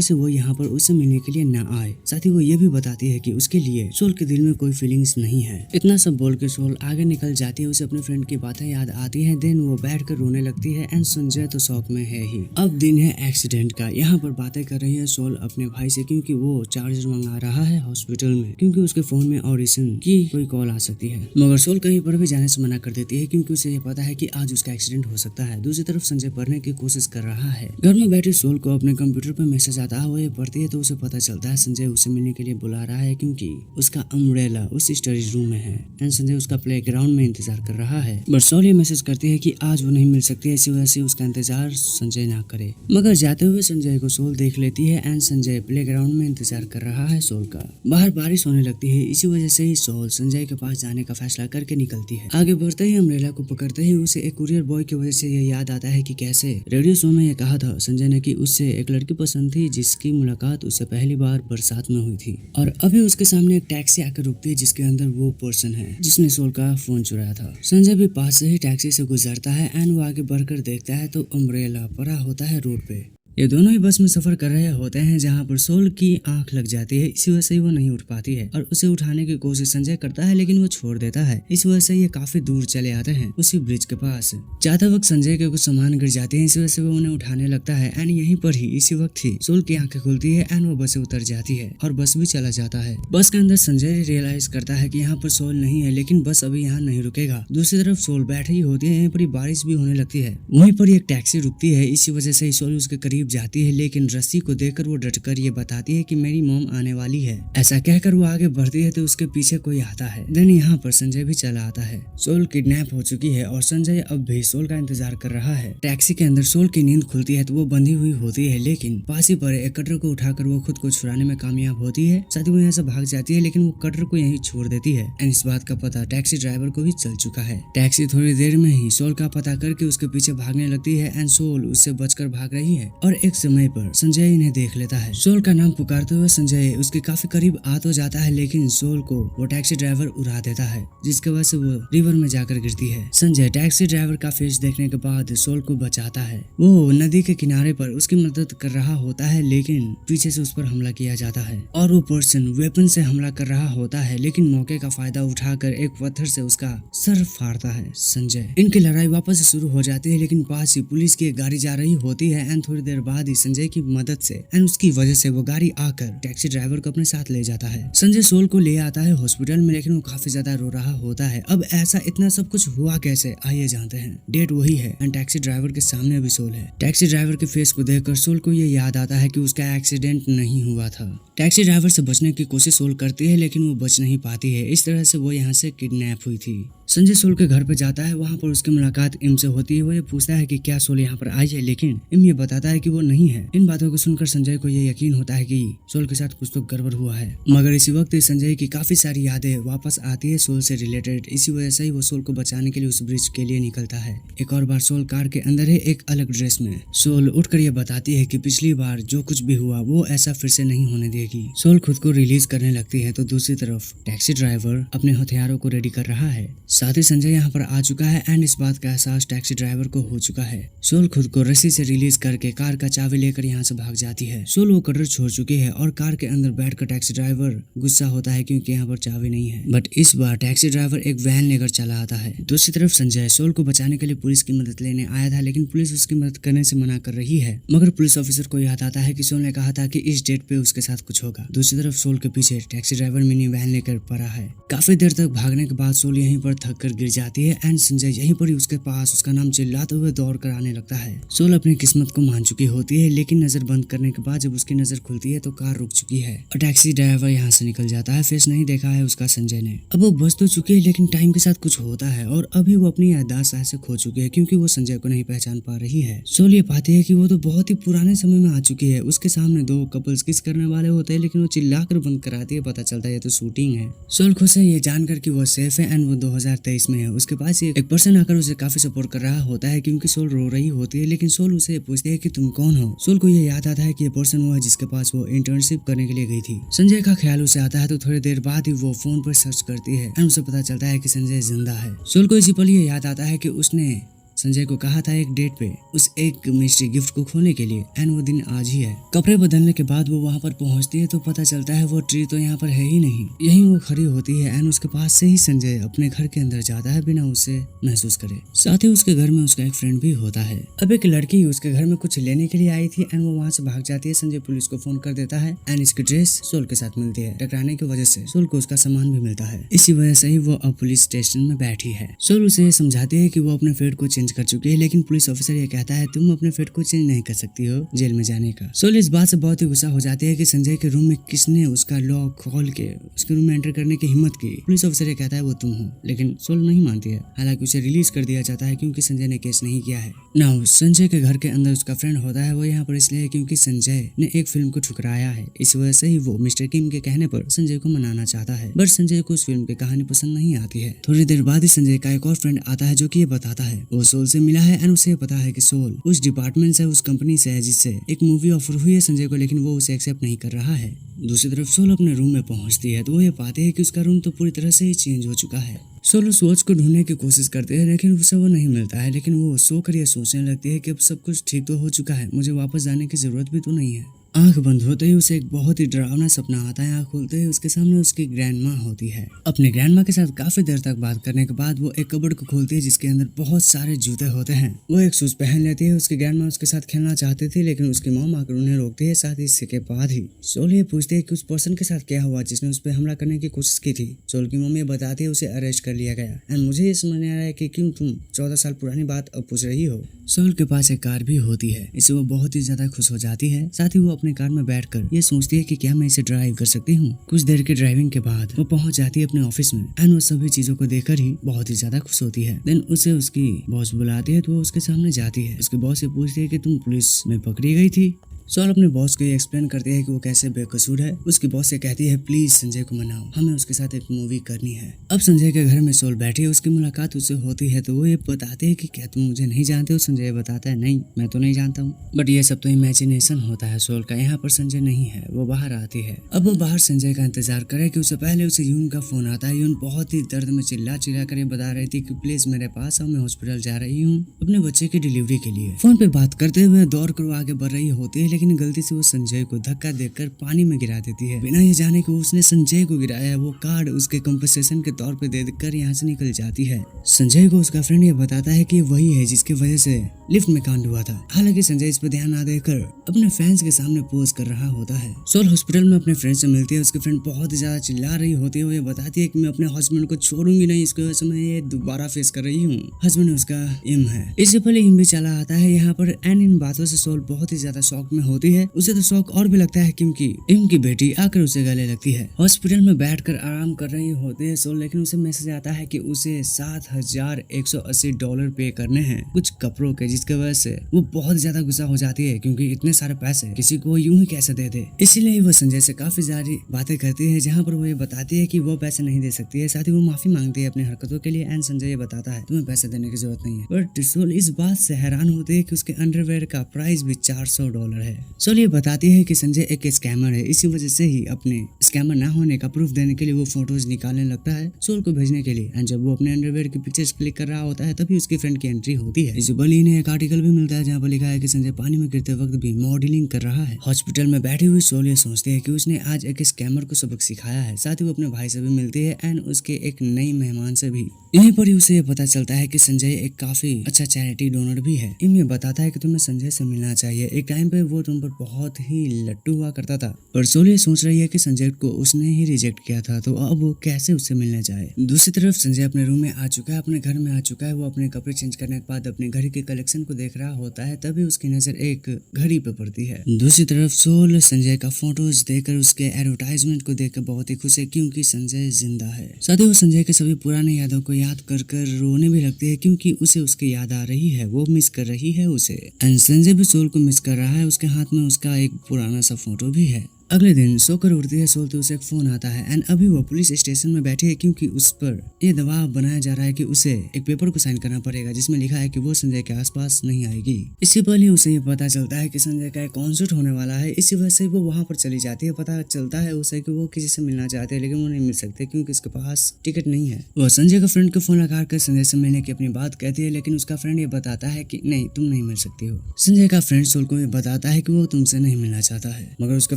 [SPEAKER 1] से वो यहाँ पर उससे मिलने के लिए न आए। साथ ही वो ये भी बताती है कि उसके लिए सोल के दिल में कोई फीलिंग्स नहीं है। इतना सब बोल के सोल आगे निकल जाती है। उसे अपने फ्रेंड की बातें याद आती है। देन वो बैठ कर रोने लगती है एंड संजय तो शौक में है ही। अब दिन है एक्सीडेंट का। यहाँ पर बातें कर रही है सोल अपने भाई से क्योंकि वो चार्जर मंगा रहा है हॉस्पिटल में क्योंकि उसके फोन में ऑडिशन की कोई कॉल आ सकती है। मगर सोल कहीं पर भी जाने से मना कर देती है क्योंकि उसे ये पता है कि आज उसका एक्सीडेंट हो सकता है। दूसरी तरफ संजय पढ़ने की कोशिश कर रहा है। घर में बैठे सोल को अपने कंप्यूटर पर मैसेज आता है। वो ये पढ़ती है तो उसे पता चलता है संजय उसे मिलने के लिए बुला रहा है क्योंकि उसका अम्ब्रेला उस स्टडी रूम में है एंड संजय उसका प्लेग्राउंड में इंतजार कर रहा है। बट सोल ये मैसेज करती है कि आज वो नहीं मिल सकती, इसी वजह से उसका इंतजार संजय ना करे। मगर जाते हुए संजय को सोल देख लेती है एंड संजय प्लेग्राउंड में इंतजार कर रहा है सोल का। बाहर बारिश होने लगती है, इसी वजह से ही सोल संजय के पास जाने का फैसला करके निकलती है। आगे बढ़ते ही अम्ब्रेला को पकड़ते ही उसे एक कुरियर बॉय की वजह से ये याद आता है कि कैसे रेडियो शो में ये कहा था संजय ने कि उससे एक लड़की पसंद थी जिसकी मुलाकात उससे पहली बार बरसात में हुई थी। और अभी उसके सामने एक टैक्सी आकर रुकती है जिसके अंदर वो पर्सन है जिसने सोल का फोन चुराया था। संजय भी पास से ही टैक्सी से गुजरता है एंड वो आगे बढ़कर देखता है तो अम्ब्रेला पड़ा होता है रोड पे। ये दोनों ही बस में सफर कर रहे होते हैं जहाँ पर सोल की आंख लग जाती है, इसी वजह से वो नहीं उठ पाती है और उसे उठाने की कोशिश संजय करता है लेकिन वो छोड़ देता है। इस वजह से ये काफी दूर चले आते हैं उसी ब्रिज के पास। जाते वक्त संजय के कुछ सामान गिर जाते हैं, इस वजह से वो उन्हें उठाने लगता है एंड यहीं पर ही इसी वक्त ही सोल की आंखें खुलती है एंड वो बस से उतर जाती है और बस भी चला जाता है। बस के अंदर संजय रियलाइज करता है कि यहाँ पर सोल नहीं है लेकिन बस अभी यहाँ नहीं रुकेगा। दूसरी तरफ सोल बैठ ही होती है, यहीं पर बारिश भी होने लगती है। वहीं पर एक टैक्सी रुकती है, इसी वजह से सोल उसके करीब जाती है लेकिन रस्सी को देखकर वो डटकर ये बताती है कि मेरी मॉम आने वाली है। ऐसा कहकर वो आगे बढ़ती है तो उसके पीछे कोई आता है। देन यहाँ पर संजय भी चला आता है। सोल किडनैप हो चुकी है और संजय अब भी सोल का इंतजार कर रहा है। टैक्सी के अंदर सोल की नींद खुलती है तो वो बंधी हुई होती है लेकिन पास ही पर एक कटर को उठाकर वो खुद को छुड़ाने में कामयाब होती है। साथ ही वो यहाँ से भाग जाती है लेकिन वो कटर को यहीं छोड़ देती है एंड इस बात का पता टैक्सी ड्राइवर को भी चल चुका है। टैक्सी थोड़ी देर में ही सोल का पता करके उसके पीछे भागने लगती है एंड सोल उससे बचकर भाग रही है और एक समय पर संजय इन्हें देख लेता है। सोल का नाम पुकारते हुए संजय उसके काफी करीब आ तो जाता है लेकिन सोल को वो टैक्सी ड्राइवर उड़ा देता है जिसके वजह से वो रिवर में जाकर गिरती है। संजय टैक्सी ड्राइवर का फेस देखने के बाद सोल को बचाता है। वो नदी के किनारे पर उसकी मदद कर रहा होता है लेकिन पीछे से उस पर हमला किया जाता है और वो पर्सन वेपन से हमला कर रहा होता है लेकिन मौके का फायदा उठाकर एक पत्थर से उसका सर फाड़ता है संजय। इनकी लड़ाई वापस से शुरू हो जाती है लेकिन पास ही पुलिस की एक गाड़ी जा रही होती है एंड थोड़ी देर बाद ही संजय की मदद से एंड उसकी वजह से वो गाड़ी आकर टैक्सी ड्राइवर को अपने साथ ले जाता है। संजय सोल को ले आता है हॉस्पिटल में लेकिन वो काफी ज्यादा रो रहा होता है। अब ऐसा इतना सब कुछ हुआ कैसे, आइए जानते हैं। डेट वही है एंड टैक्सी ड्राइवर के सामने भी सोल है। टैक्सी ड्राइवर के फेस को देखकर सोल को ये याद आता है कि उसका एक्सीडेंट नहीं हुआ था। टैक्सी ड्राइवर से बचने की कोशिश सोल करती है लेकिन वो बच नहीं पाती है। इस तरह से वो यहाँ से किडनैप हुई थी। संजय सोल के घर पे जाता है, वहाँ पर उसकी मुलाकात इम से होती है। वो ये पूछता है कि क्या सोल यहाँ पर आई है लेकिन इम ये बताता है कि वो नहीं है। इन बातों को सुनकर संजय को ये यकीन होता है कि सोल के साथ कुछ तो गड़बड़ हुआ है। मगर इसी वक्त संजय की काफी सारी यादें वापस आती है सोल से रिलेटेड। इसी वजह से ही वो सोल को बचाने के लिए उस ब्रिज के लिए निकलता है। एक और बार सोल कार के अंदर है एक अलग ड्रेस में। सोल उठकर ये बताती है कि पिछली बार जो कुछ भी हुआ वो ऐसा फिर से नहीं होने देगी। सोल खुद को रिलीज करने लगती है तो दूसरी तरफ टैक्सी ड्राइवर अपने हथियारों को रेडी कर रहा है। साथ ही संजय यहाँ पर आ चुका है एंड इस बात का एहसास टैक्सी ड्राइवर को हो चुका है। सोल खुद को रस्सी से रिलीज करके कार का चाबी लेकर यहाँ से भाग जाती है। सोल वो कटर छोड़ चुकी है और कार के अंदर बैठकर टैक्सी ड्राइवर गुस्सा होता है क्योंकि यहाँ पर चाबी नहीं है। बट इस बार टैक्सी ड्राइवर एक वैन लेकर चला आता है। दूसरी तरफ संजय सोल को बचाने के लिए पुलिस की मदद लेने आया था लेकिन पुलिस उसकी मदद करने से मना कर रही है। मगर पुलिस ऑफिसर को याद आता है कि सोल ने कहा था कि इस डेट पे उसके साथ कुछ होगा। दूसरी तरफ सोल के पीछे टैक्सी ड्राइवर मिनी वैन लेकर पड़ा है। काफी देर तक भागने के बाद सोल यहीं पर थक कर गिर जाती है एंड संजय यहीं पर ही उसके पास उसका नाम चिल्लाते हुए दौड़ कर आने लगता है। सोल अपनी किस्मत को मान चुकी होती है, लेकिन नजर बंद करने के बाद जब उसकी नजर खुलती है तो कार रुक चुकी है और टैक्सी ड्राइवर यहाँ से निकल जाता है। फेस नहीं देखा है उसका संजय ने। अब वो बच तो चुकी है, लेकिन टाइम के साथ कुछ होता है और अभी वो अपनी याददाश्त से खो चुकी है क्योंकि वो संजय को नहीं पहचान पा रही है। सोल ये पाती है कि वो तो बहुत ही पुराने समय में आ चुकी है। उसके सामने दो कपल्स किस करने वाले होते हैं, लेकिन वो चिल्लाकर बंद कराती है। पता चलता है ये तो शूटिंग है। सोल खुश है ये जानकर कि वो सेफ है एंड वो 2023 में है। उसके पास एक पर्सन आकर उसे काफी सपोर्ट कर रहा होता है क्योंकि सोल रो रही होती है, लेकिन सोल उसे पूछती है कि तुम कौन हो। सोल को ये याद आता है कि ये पर्सन वो है जिसके पास वो इंटर्नशिप करने के लिए गई थी। संजय का ख्याल उसे आता है तो थोड़ी देर बाद ही वो फोन पर सर्च करती है एंड उसे पता चलता है कि संजय जिंदा है। सोल को इसी पल ये याद आता है कि उसने संजय को कहा था एक डेट पे उस एक मिस्ट्री गिफ्ट को खोलने के लिए एंड वो दिन आज ही है। कपड़े बदलने के बाद वो वहाँ पर पहुँचती है तो पता चलता है वो ट्री तो यहाँ पर है ही नहीं। यहीं वो खड़ी होती है एंड उसके पास से ही संजय अपने घर के अंदर जाता है बिना उसे महसूस करे। साथ ही उसके घर में उसका एक फ्रेंड भी होता है। अब एक लड़की उसके घर में कुछ लेने के लिए आई थी एंड वो वहाँ से भाग जाती है। संजय पुलिस को फोन कर देता है एंड इसकी ड्रेस सोल के साथ मिलती है। टकराने की वजह से सोल को उसका सामान भी मिलता है। इसी वजह से ही वो अब पुलिस स्टेशन में बैठी है। सोल उसे समझाती है कि वो अपने फेट को चेंज कर चुकी है, लेकिन पुलिस ऑफिसर ये कहता है तुम अपने फेट को चेंज नहीं कर सकती हो जेल में जाने का। सोल इस बात से बहुत ही गुस्सा हो जाती है कि संजय के रूम में किसने उसका लॉक खोल के उसके रूम में एंटर करने की हिम्मत की। पुलिस ऑफिसर ये कहता है वो तुम हो, लेकिन सोल नहीं मानती है। हालांकि उसे रिलीज कर दिया जाता है क्योंकि संजय ने केस नहीं किया है। नाउ संजय के घर के अंदर उसका फ्रेंड होता है। वो यहाँ पर इसलिए क्योंकि संजय ने एक फिल्म को ठुकराया है। इस वजह से ही वो मिस्टर किम के कहने पर संजय को मनाना चाहता है, बट संजय को उस फिल्म की कहानी पसंद नहीं आती है। थोड़ी देर बाद ही संजय का एक और फ्रेंड आता है जो कि ये बताता है वो सोल से मिला है एंड उसे पता है कि सोल उस डिपार्टमेंट से उस कंपनी से है जिससे एक मूवी ऑफर हुई है संजय को, लेकिन वो उसे एक्सेप्ट नहीं कर रहा है। दूसरी तरफ सोल अपने रूम में पहुंचती है तो वो ये पाते हैं कि उसका रूम तो पूरी तरह से ही चेंज हो चुका है। सोल उस वॉच को ढूंढने की कोशिश करते हैं, लेकिन उसे वो नहीं मिलता है। लेकिन वो सोकर ये सोचने लगती है कि अब सब कुछ ठीक तो हो चुका है, मुझे वापस जाने की जरूरत भी तो नहीं है। आंख बंद होते ही उसे एक बहुत ही डरावना सपना आता है। आंख खोलते ही उसके सामने उसकी ग्रैंडमा होती है। अपने ग्रैंडमा के साथ काफी देर तक बात करने के बाद वो एक कबर्ड को खोलती है जिसके अंदर बहुत सारे जूते होते हैं। वो एक शूज पहन लेती है। उसकी ग्रैंडमा उसके साथ खेलना चाहती थी, लेकिन उसकी मॉम आकर उन्हें रोकती है। साथ ही इसके बाद ही सोल ये पूछती है कि उस पर्सन के साथ क्या हुआ जिसने उस पर हमला करने की कोशिश की थी। सोल की मम्मी बताती है उसे अरेस्ट कर लिया गया एंड मुझे ये समझ नहीं आ रहा है कि क्यों तुम 14 साल पुरानी बात अब पूछ रही हो। सोल के पास एक कार भी होती है। इससे वो बहुत ही ज्यादा खुश हो जाती है। साथ ही वो अपने कार में बैठकर ये सोचती है कि क्या मैं इसे ड्राइव कर सकती हूँ। कुछ देर की ड्राइविंग के बाद वो पहुंच जाती है अपने ऑफिस में एंड वो सभी चीजों को देखकर ही बहुत ही ज्यादा खुश होती है। देन उसे उसकी बॉस बुलाती है तो वो उसके सामने जाती है। उसके बॉस से पूछती है कि तुम पुलिस में पकड़ी गई थी। सोल अपने बॉस को ये एक्सप्लेन करती है कि वो कैसे बेकसूर है। उसकी बॉस से कहती है प्लीज संजय को मनाओ, हमें उसके साथ एक मूवी करनी है। अब संजय के घर में सोल बैठी है। उसकी मुलाकात उससे होती है तो वो ये बताते हैं कि क्या तुम मुझे नहीं जानते हो। संजय बताता है नहीं, मैं तो नहीं जानता हूँ, बट ये सब तो इमेजिनेशन होता है सोल का। यहाँ पर संजय नहीं है। वो बाहर आती है। अब वो बाहर संजय का इंतजार करे कि उससे पहले उसे यून का फोन आता है। यून बहुत ही दर्द में चिल्ला चिल्ला कर बता रही थी कि प्लीज मेरे पास आओ, मैं हॉस्पिटल जा रही हूँ अपने बच्चे की डिलीवरी के लिए। फोन पे बात करते हुए दौड़ कर आगे बढ़ रही होती है, लेकिन गलती से वो संजय को धक्का देकर पानी में गिरा देती है। बिना ये जाने कि उसने संजय को गिराया है। वो कार्ड उसके कंपनसेशन के तौर पे देकर यहाँ से निकल जाती है। संजय को उसका फ्रेंड ये बताता है कि वही है जिसकी वजह से लिफ्ट में कांड हुआ था। हालांकि संजय इस पर ध्यान ना देकर अपने फैंस के सामने पोज कर रहा होता है। सोल हॉस्पिटल में अपने फ्रेंड से मिलती है। उसकी फ्रेंड बहुत ही ज्यादा चिल्ला रही होती है। वो ये बताती है कि मैं अपने हस्बैंड को छोड़ूंगी नहीं, इसकी वजह से मैं ये दोबारा फेस कर रही हूँ। हस्बैंड उसका इम है। इससे पहले इम भी चला आता है यहाँ पर एंड इन बातों से सोल बहुत ही ज्यादा शॉक में होती है। उसे तो शौक और भी लगता है क्योंकि इम की बेटी आकर उसे गले लगती है। हॉस्पिटल में बैठकर आराम कर रही होती है सोल, लेकिन उसे मैसेज आता है कि उसे $7,180 पे करने हैं कुछ कपड़ों के, जिसकी वजह से वो बहुत ज्यादा गुस्सा हो जाती है क्योंकि इतने सारे पैसे किसी को यूं ही कैसे दे दे। इसीलिए वो संजय से काफी सारी बातें करती है जहाँ पर वो ये बताती है कि वो पैसे नहीं दे सकती है। साथ ही वो माफी मांगती है अपनी हरकतों के लिए एंड संजय ये बताता है तुम्हें पैसे देने की जरूरत नहीं है। बट सोल इस बात से हैरान होती है कि उसके अंडरवेयर का प्राइस भी $400 है। सोल ये बताती है कि संजय एक स्कैमर है। इसी वजह से ही अपने स्कैमर ना होने का प्रूफ देने के लिए वो फोटोज निकालने लगता है सोल को भेजने के लिए। एंड जब वो अपने अंडरवेयर की पिक्चर्स क्लिक कर रहा होता है तभी उसकी फ्रेंड की एंट्री होती है। इस बली ने एक आर्टिकल भी मिलता है जहाँ पर लिखा है कि संजय पानी में गिरते वक्त भी मॉडलिंग कर रहा है। हॉस्पिटल में बैठी हुई सोल ये सोचती है कि उसने आज एक स्कैमर को सबक सिखाया है। साथ ही वो अपने भाई से भी मिलती है एंड उसके एक नई मेहमान से भी। यहीं पर ही उसे ये पता चलता है कि संजय एक काफी अच्छा चैरिटी डोनर भी है। इम ये बताता है कि तुम्हें संजय से मिलना चाहिए। एक टाइम पे वो तुम पर बहुत ही लट्टू हुआ करता था। पर सोल ये सोच रही है कि संजय को उसने ही रिजेक्ट किया था, तो अब वो कैसे उससे मिलने जाए। दूसरी तरफ संजय अपने रूम में आ चुका है, अपने घर में आ चुका है। वो अपने कपड़े चेंज करने के बाद अपने घड़ी के कलेक्शन को देख रहा होता है, तभी उसकी नजर एक घड़ी पे पड़ती है। दूसरी तरफ सोल संजय का फोटोज देखकर, उसके एडवर्टाइजमेंट को देखकर बहुत ही खुश है, क्योंकि संजय जिंदा है। साथ ही वो संजय के सभी पुरानी यादों को याद कर कर रोने भी लगती है, क्योंकि उसे उसकी याद आ रही है, वो मिस कर रही है उसे। एंड संजय भी सोल को मिस कर रहा है। उसके हाथ में उसका एक पुराना सा फोटो भी है। अगले दिन सोकर उठती है सोल, तो उसे एक फोन आता है एंड अभी वो पुलिस स्टेशन में बैठी है, क्योंकि उस पर ये दबाव बनाया जा रहा है कि उसे एक पेपर को साइन करना पड़ेगा, जिसमें लिखा है कि वो संजय के आसपास नहीं आएगी। इससे पहले उसे ये पता चलता है कि संजय का एक कॉन्सर्ट होने वाला है, इसी वजह से वो वहां पर चली जाती है। पता चलता है उसे कि वो किसी से मिलना चाहते हैं, लेकिन वो नहीं मिल सकते क्योंकि उसके पास टिकट नहीं है। वो संजय का फ्रेंड को फोन लगाकर संजय से मिलने की अपनी बात कहती है, लेकिन उसका फ्रेंड ये बताता है कि नहीं, तुम नहीं मिल सकती हो। संजय का फ्रेंड सोल को ये बताता है कि वो तुमसे नहीं मिलना चाहता है, मगर उसके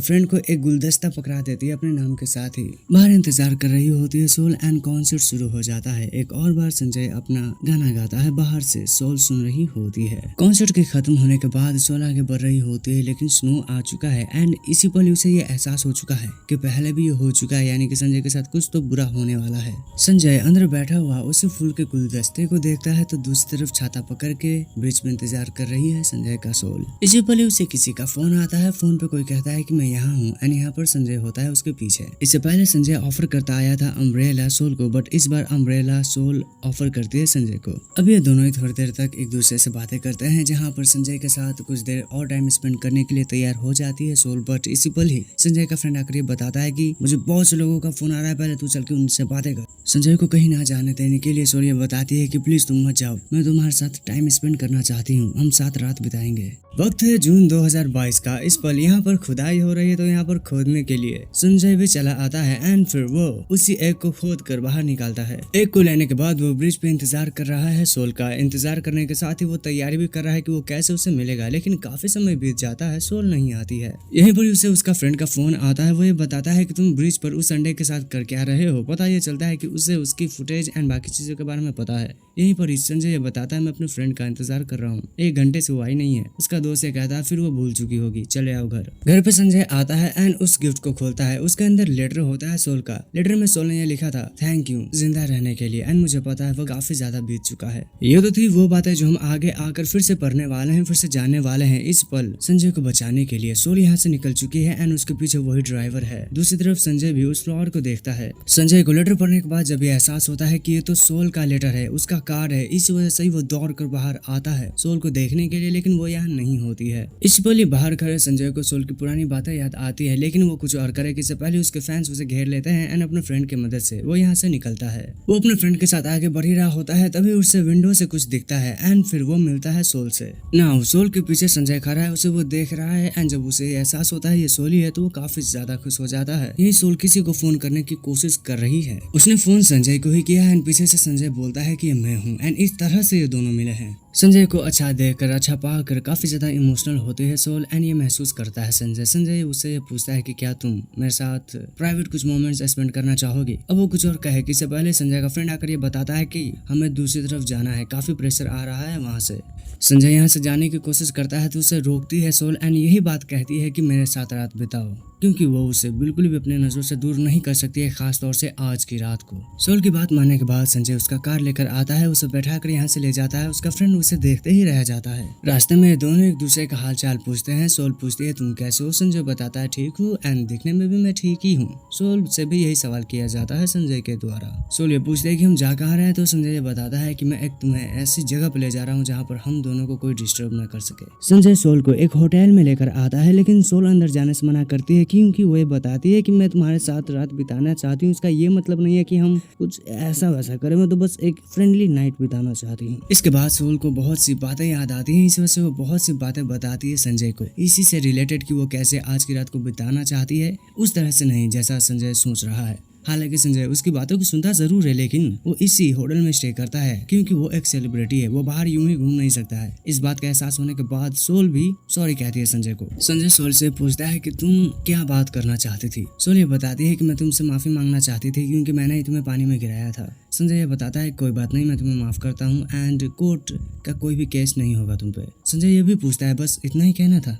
[SPEAKER 1] फ्रेंड को एक गुलदस्ता पकड़ा देती है अपने नाम के साथ ही। बाहर इंतजार कर रही होती है सोल एंड कॉन्सर्ट शुरू हो जाता है। एक और बार संजय अपना गाना गाता है, बाहर से सोल सुन रही होती है। कॉन्सर्ट के खत्म होने के बाद सोल आगे बढ़ रही होती है, लेकिन स्नो आ चुका है एंड इसी पल उसे ये एहसास हो चुका है कि पहले भी ये हो चुका है, यानी कि संजय के साथ कुछ तो बुरा होने वाला है। संजय अंदर बैठा हुआ उसी फूल के गुलदस्ते को देखता है, तो दूसरी तरफ छाता पकड़ के ब्रिज में इंतजार कर रही है संजय का सोल। इसी पल उसे किसी का फोन आता है। फोन पे कोई कहता है कि मैं यहाँ हूँ एंड यहाँ पर संजय होता है उसके पीछे। इससे पहले संजय ऑफर करता आया था अम्ब्रेला सोल को, बट इस बार अम्ब्रेला सोल ऑफर करती है संजय को। अब ये दोनों ही थोड़ी देर तक एक दूसरे से बातें करते हैं, जहाँ पर संजय के साथ कुछ देर और टाइम स्पेंड करने के लिए तैयार हो जाती है सोल। बट इसी पल ही संजय का फ्रेंड आकर बताता है कि मुझे बहुत से लोगों का फोन आ रहा है, पहले तू चल के उनसे बातें कर। संजय को कहीं ना जाने देने के लिए सोल ये बताती है कि प्लीज तुम मत जाओ, मैं तुम्हारे साथ टाइम स्पेंड करना चाहती हूँ, हम साथ रात बिताएंगे। वक्त है जून 2022 का। इस पल यहाँ पर खुदाई हो रही है, तो यहाँ पर खोदने के लिए संजय भी चला आता है एंड फिर वो उसी एग को खोद कर बाहर निकालता है। एग को लेने के बाद वो ब्रिज पे इंतजार कर रहा है सोल का। इंतजार करने के साथ ही वो तैयारी भी कर रहा है कि वो कैसे उसे मिलेगा, लेकिन काफी समय बीत जाता है, सोल नहीं आती है। यहीं पर उसे उसका फ्रेंड का फोन आता है। वो ये बताता है कि तुम ब्रिज पर उस अंडे के साथ कर क्या रहे हो। पता ये चलता है कि उसे उसकी फुटेज एंड बाकी चीजों के बारे में पता है। यहीं पर संजय ये बताता है मैं अपने फ्रेंड का इंतजार कर रहा हूँ, 1 घंटे से वो आई नहीं है। उसका दोस्त ये कहता है फिर वो भूल चुकी होगी, चले आओ घर। घर पे संजय आता है एंड उस गिफ्ट को खोलता है। उसके अंदर लेटर होता है सोल का। लेटर में सोल ने ये लिखा था थैंक यू जिंदा रहने के लिए, एंड मुझे पता है वो काफी ज्यादा बीत चुका है। ये तो थी वो बातें जो हम आगे आकर फिर से पढ़ने वाले हैं, फिर से जानने वाले हैं। इस पल संजय को बचाने के लिए सोल यहाँ से निकल चुकी है एंड उसके पीछे वही ड्राइवर है। दूसरी तरफ संजय भी उस फ्लावर को देखता है। संजय को लेटर पढ़ने के बाद जब ये एहसास होता है कि ये तो सोल का लेटर है, उसका कार्ड है, इसी वजह से ही वो दौड़ कर बाहर आता है सोल को देखने के लिए, लेकिन वो यहाँ नहीं होती है। इस पल बाहर खड़े संजय को सोल की पुरानी बातें याद आती है, लेकिन वो कुछ और करे कि इससे पहले उसके फैंस उसे घेर लेते हैं एंड अपने फ्रेंड की मदद से वो यहाँ से निकलता है। वो अपने फ्रेंड के साथ आगे बढ़ ही रहा होता है, तभी उससे विंडो से कुछ दिखता है एंड फिर वो मिलता है सोल से। नाउ सोल के पीछे संजय खड़ा है, उसे वो देख रहा है एंड जब उसे एहसास होता है ये सोल ही है, तो वो काफी ज्यादा खुश हो जाता है। यही सोल किसी को फोन करने की कोशिश कर रही है। उसने फोन संजय को ही किया एंड पीछे से संजय बोलता है कि ये मैं हूँ एंड इस तरह से ये दोनों मिले हैं। संजय को अच्छा देखकर, अच्छा पाकर काफी ज्यादा इमोशनल होती है सोल एंड ये महसूस करता है संजय। संजय उससे ये पूछता है कि क्या तुम मेरे साथ प्राइवेट कुछ मोमेंट्स स्पेंड करना चाहोगी। अब वो कुछ और कहे कि इससे पहले संजय का फ्रेंड आकर ये बताता है कि हमें दूसरी तरफ जाना है, काफी प्रेशर आ रहा है वहाँ से। संजय यहाँ से जाने की कोशिश करता है तो उसे रोकती है सोल एंड यही बात कहती है कि मेरे साथ रात बिताओ, क्योंकि वो उसे बिल्कुल भी अपने नजरों से दूर नहीं कर सकती है, खास तौर से आज की रात को। सोल की बात मानने के बाद संजय उसका कार लेकर आता है, उसे बैठाकर यहाँ से ले जाता है। उसका फ्रेंड उसे देखते ही रह जाता है। रास्ते में दोनों एक दूसरे का हाल चाल पूछते हैं। सोल पूछती है तुम कैसे हो, संजय बताता है ठीक हूँ एंड दिखने में भी मैं ठीक ही हूँ। सोल से भी यही सवाल किया जाता है संजय के द्वारा। सोल ये पूछते है कि हम जा कहाँ रहे हैं, तो संजय ये बताता है कि मैं एक तुम्हें ऐसी जगह पर ले जा रहा हूँ जहाँ पर हम दोनों को कोई डिस्टर्ब न कर सके। संजय सोल को एक होटल में लेकर आता है, लेकिन सोल अंदर जाने से मना करती है, क्योंकि वो ये बताती है कि मैं तुम्हारे साथ रात बिताना चाहती हूँ। इसका ये मतलब नहीं है कि हम कुछ ऐसा वैसा करें, मैं तो बस एक फ्रेंडली नाइट बिताना चाहती हूँ। इसके बाद सोल को बहुत सी बातें याद आती हैं, इस वजह से वो बहुत सी बातें बताती है संजय को, इसी से रिलेटेड कि वो कैसे आज की रात को बिताना चाहती है, उस तरह से नहीं जैसा संजय सोच रहा है। हालांकि संजय उसकी बातों को सुनता जरूर है, लेकिन वो इसी होटल में स्टे करता है क्योंकि वो एक सेलिब्रिटी है, वो बाहर यूं ही घूम नहीं सकता है। इस बात का एहसास होने के बाद सोल भी सॉरी कहती है संजय को। संजय सोल से पूछता है कि तुम क्या बात करना चाहती थी। सोल ये बताती है कि मैं तुमसे माफी मांगना चाहती थी क्योंकि मैंने ही तुम्हें पानी में गिराया था। संजय ये बताता है कोई बात नहीं, मैं तुम्हें माफ करता हूँ एंड कोर्ट का कोई भी केस नहीं होगा तुम पे। संजय ये भी पूछता है बस इतना ही कहना था।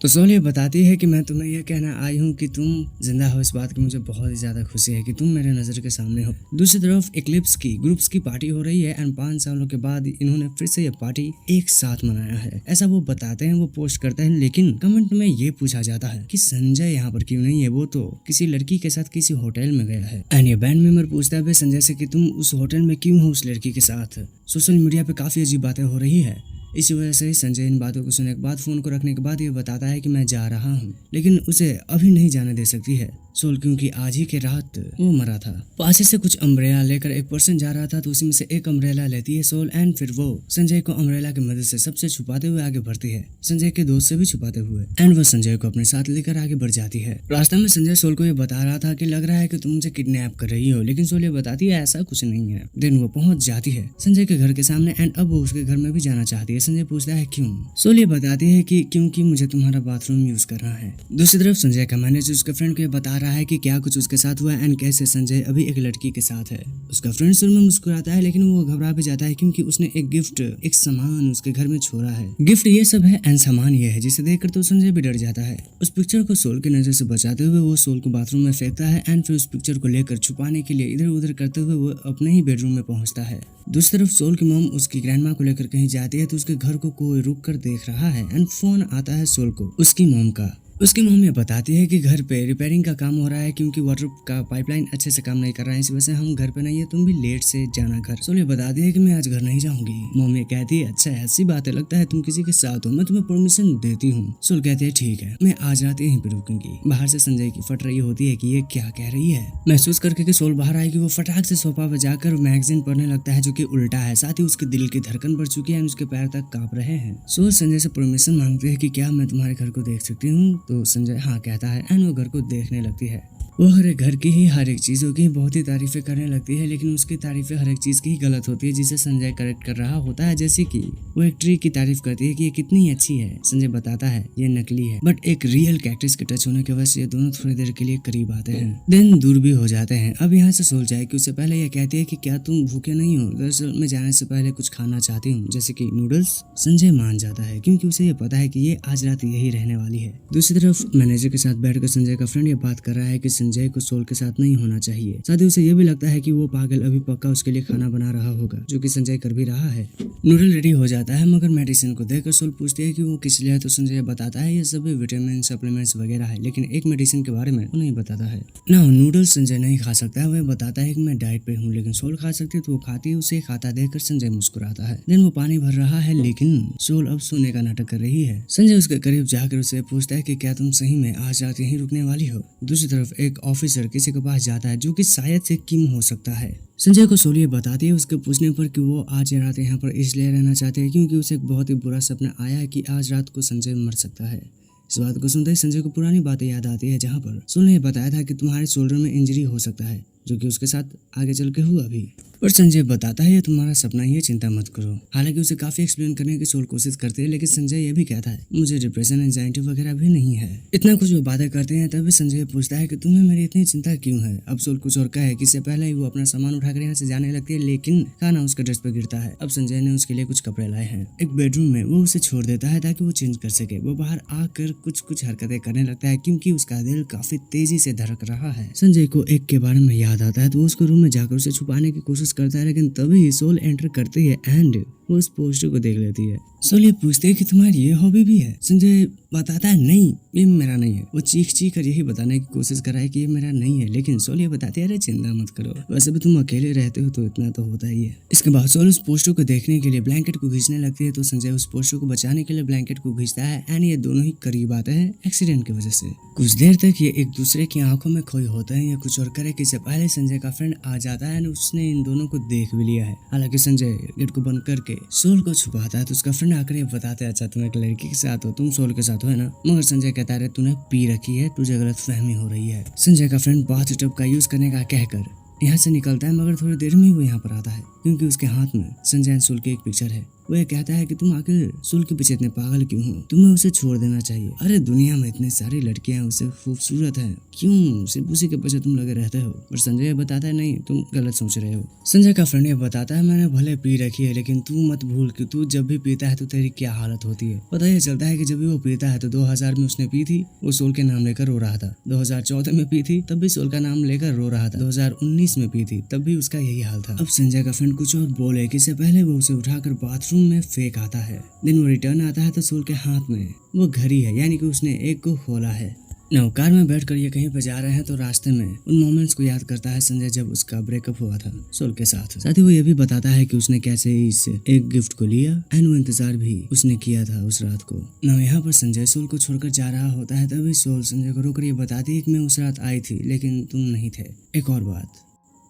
[SPEAKER 1] तो सोल ये बताती है कि मैं तुम्हें यह कहना आई हूँ कि तुम जिंदा हो, इस बात की मुझे बहुत ही ज्यादा खुशी है कि तुम मेरे नजर के सामने हो। दूसरी तरफ इक्लिप्स की ग्रुप्स की पार्टी हो रही है एंड 5 सालों के बाद इन्होंने फिर से ये पार्टी एक साथ मनाया है, ऐसा वो बताते हैं, वो पोस्ट करते हैं। लेकिन कमेंट में ये पूछा जाता है कि संजय यहाँ पर क्यों नहीं है, वो तो किसी लड़की के साथ किसी होटल में गया है। एंड ये बैंड मेंबर पूछता है संजय से कि तुम उस होटल में क्यों हो उस लड़की के साथ। सोशल मीडिया पे काफी अजीब बातें हो रही है। इसी वजह से संजय इन बातों को सुनने के बाद फोन को रखने के बाद ये बताता है कि मैं जा रहा हूँ, लेकिन उसे अभी नहीं जाने दे सकती है सोल, क्योंकि आज ही के रात वो मरा था। पास से कुछ अम्ब्रेला लेकर एक पर्सन जा रहा था, तो उसी में से एक अम्ब्रेला लेती है सोल एंड फिर वो संजय को अम्ब्रेला की मदद से सबसे छुपाते हुए आगे बढ़ती है, संजय के दोस्त से भी छुपाते हुए। एंड वो संजय को अपने साथ लेकर आगे बढ़ जाती है। रास्ते में संजय सोल को ये बता रहा था कि लग रहा है कि तुम मुझे किडनैप कर रही हो, लेकिन सोल ये बताती है ऐसा कुछ नहीं है। देन वो पहुंच जाती है संजय के घर के सामने एंड अब वो उसके घर में भी जाना चाहती है। संजय पूछता है क्यों। सोल ये बताती है कि क्योंकि मुझे तुम्हारा बाथरूम यूज करना है। दूसरी तरफ संजय का मैनेजर उसके फ्रेंड को ये बता रहा है कि क्या कुछ उसके साथ हुआ एंड कैसे संजय अभी एक लड़की के साथ है। उसका फ्रेंड शुरू में मुस्कुराता है, लेकिन वो घबरा भी जाता है क्योंकि उसने एक गिफ्ट, एक सामान उसके घर में छोड़ा है। गिफ्ट ये सब है एंड सामान ये है, जिसे देखकर तो संजय भी डर जाता है। उस पिक्चर को सोल की नजर से बचाते हुए वो सोल को बाथरूम में फेंकता है एंड फिर उस पिक्चर को लेकर छुपाने के लिए इधर उधर करते हुए वो अपने ही बेडरूम में पहुंचता है। दूसरी तरफ सोल की मॉम उसकी ग्रैंडमा को लेकर कहीं जाती है, तो उसके घर को कोई रुक कर देख रहा है एंड फोन आता है सोल को उसकी मॉम का। उसकी मम्मी बताती है कि घर पे रिपेयरिंग का काम हो रहा है क्योंकि वाटर का पाइपलाइन अच्छे से काम नहीं कर रहा है, इस वजह से हम घर पे नहीं है, तुम भी लेट से जाना घर। सोल ये बताती है कि मैं आज घर नहीं जाऊंगी। मम्मी कहती है अच्छा ऐसी बात है, लगता है तुम किसी के साथ हो, मैं तुम्हें परमिशन देती हूँ। सोल कहती है ठीक है, मैं आज रात यहीं पे रुकूंगी। बाहर से संजय की फट रही होती है कि ये क्या कह रही है। महसूस करके कि सोल बाहर आएगी, वो फटाक से सोफा पे जाकर मैगजीन पढ़ने लगता है, जो कि उल्टा है। साथ ही उसके दिल की धड़कन बढ़ चुकी है, उसके पैर तक कांप रहे हैं। सोल संजय से परमिशन मांगते है कि क्या मैं तुम्हारे घर को देख सकती हूँ, तो संजय हाँ कहता है एंड वो घर को देखने लगती है। वो हर एक घर की ही हर एक चीजों की बहुत ही तारीफें करने लगती है, लेकिन उसकी तारीफें हर एक चीज की ही गलत होती है, जिसे संजय करेक्ट कर रहा होता है। जैसे कि वो एक ट्री की तारीफ करती है कि ये कितनी अच्छी है, संजय बताता है ये नकली है, बट एक रियल कैक्टस के टच होने की वजह से ये दोनों थोड़ी देर के लिए करीब आते हैं, देन दूर भी हो जाते हैं। अब यहाँ से सोल जाए कि उससे पहले ये कहती है कि क्या तुम भूखे नहीं हो, दरअसल मैं जाने से पहले कुछ खाना चाहती हूँ, जैसे कि नूडल्स। संजय मान जाता है क्योंकि उसे ये पता है कि ये आज रात यही रहने वाली है। दूसरी तरफ मैनेजर के साथ बैठकर संजय का फ्रेंड ये बात कर रहा है कि संजय को सोल के साथ नहीं होना चाहिए। साथ ही उसे ये भी लगता है कि वो पागल अभी पक्का उसके लिए खाना बना रहा होगा, जो कि संजय कर भी रहा है। नूडल रेडी हो जाता है, मगर मेडिसिन को देखकर सोल पूछती है कि वो किस लिए है, तो संजय बताता है ये सभी विटामिन सप्लीमेंट्स वगैरह है, लेकिन एक मेडिसिन के बारे में वो नहीं बताता है ना। नूडल्स संजय नहीं खा सकता है, वह बताता है कि मैं डाइट पे हूँ, लेकिन सोल खा सकती है, तो वो खाती है। उसे खाता देखकर संजय मुस्कुराता है। देन वो पानी भर रहा है, लेकिन सोल अब सोने का नाटक कर रही है। संजय उसके करीब जाकर उसे पूछता है कि क्या तुम सही में आज रात यहीं रुकने वाली हो। दूसरी तरफ एक ऑफिसर किसी के पास जाता है, जो कि शायद से किम हो सकता है। संजय को सोल ये बताती है उसके पूछने पर कि वो आज रात यहाँ पर इसलिए रहना चाहते हैं क्योंकि उसे एक बहुत ही बुरा सपना आया है कि आज रात को संजय मर सकता है। इस बात को सुनते ही संजय को पुरानी बातें याद आती है, जहाँ पर सोल ने बताया था कि तुम्हारे शोल्डर में इंजरी हो सकता है, जो कि उसके साथ आगे चल के हुआ भी। और संजय बताता है ये तुम्हारा सपना ही है, चिंता मत करो। हालांकि उसे काफी एक्सप्लेन करने की सोल कोशिश करती है, लेकिन संजय ये भी कहता है मुझे डिप्रेशन एंजाइटी वगैरह भी नहीं है। इतना कुछ वो बातें करते हैं, तभी संजय पूछता है कि तुम्हें मेरी इतनी चिंता क्यों है। अब सोल कुछ और कहे कि इससे पहले ही वो अपना सामान उठाकर यहाँ से जाने लगती है, लेकिन खाना उसके ड्रेस पर गिरता है। अब संजय ने उसके लिए कुछ कपड़े लाए हैं एक बेडरूम में, वो उसे छोड़ देता है ताकि वो चेंज कर सके। वो बाहर आकर कुछ हरकतें करने लगता है क्योंकि उसका दिल काफी तेजी से धड़क रहा है। संजय को एक के बारे में याद आता है, तो वो उसके रूम में जाकर उसे छुपाने की कोशिश करता है, लेकिन तभी सोल एंटर करती है एंड वो उस पोस्टर को देख लेती है। सोल ये पूछते है कि तुम्हारी ये हॉबी भी है। संजय बताता है नहीं, ये मेरा नहीं है। वो चीख कर यही बताने की कोशिश कर रहा है कि ये मेरा नहीं है, लेकिन सोल ये बताती है अरे चिंता मत करो, वैसे भी तुम अकेले रहते हो तो इतना तो होता ही है। इसके बाद सोल उस पोस्टर को देखने के लिए ब्लैंकेट को खींचने लगती है, तो संजय उस पोस्टर को बचाने के लिए ब्लैंकेट को खींचता है एंड ये दोनों ही करीब आते हैं एक्सीडेंट की वजह से। कुछ देर तक ये एक दूसरे की आंखों में खोए होते हैं या कुछ और करे कि इससे पहले संजय का फ्रेंड आ जाता है एंड उसने इन दोनों को देख भी लिया है। हालांकि संजय गेट को बंद करके सोल को छुपाता है, तो उसका फ्रेंड आकर ये बताता है अच्छा तुम एक लड़की के साथ हो, तुम सोल के साथ हो है ना। मगर संजय कहता है तूने पी रखी है, तुझे गलत फहमी हो रही है। संजय का फ्रेंड बाथ टब का यूज करने का कहकर यहाँ से निकलता है, मगर थोड़ी देर में ही वो यहाँ पर आता है क्योंकि उसके हाथ में संजय एंड सोल की एक पिक्चर है। वो ये कहता है कि तुम आखिर सोल के पीछे इतने पागल क्यों हो, तुम्हें उसे छोड़ देना चाहिए। अरे दुनिया में इतनी सारी लड़कियां उससे खूबसूरत हैं, क्यों सिर्फ उसी के पीछे तुम लगे रहते हो। पर संजय बताता है नहीं, तुम गलत सोच रहे हो। संजय का फ्रेंड ये बताता है मैंने भले पी रखी है, लेकिन तू मत भूल कि तू जब भी पीता है तो तेरी क्या हालत होती है। पता ये चलता है कि जब भी वो पीता है तो 2000 में उसने पी थी, वो सोल के नाम लेकर रो रहा था। 2014 में पी थी, तब भी सोल का नाम लेकर रो रहा था। 2019 में पी थी, तब भी उसका यही हाल था। अब संजय का फ्रेंड कुछ और बोले कि इससे पहले वो उसे उठाकर बाथरूम में फेंक आता है। दिन वो रिटर्न आता है तो सोल के हाथ में वो घड़ी है, यानी कि उसने एक को खोला है। नौ कार में बैठकर ये कहीं पे जा रहे हैं तो रास्ते में उन मोमेंट्स को याद करता है संजय जब उसका ब्रेकअप हुआ था सोल के साथ। साथ ही वो ये भी बताता है कि उसने कैसे इस एक गिफ्ट को लिया एंड वो इंतजार भी उसने किया था उस रात को। ना यहाँ पर संजय सोल को छोड़कर जा रहा होता है, तभी सोल संजय को रोककर ये बताती है कि मैं उस रात आई थी लेकिन तुम नहीं थे। एक और बात,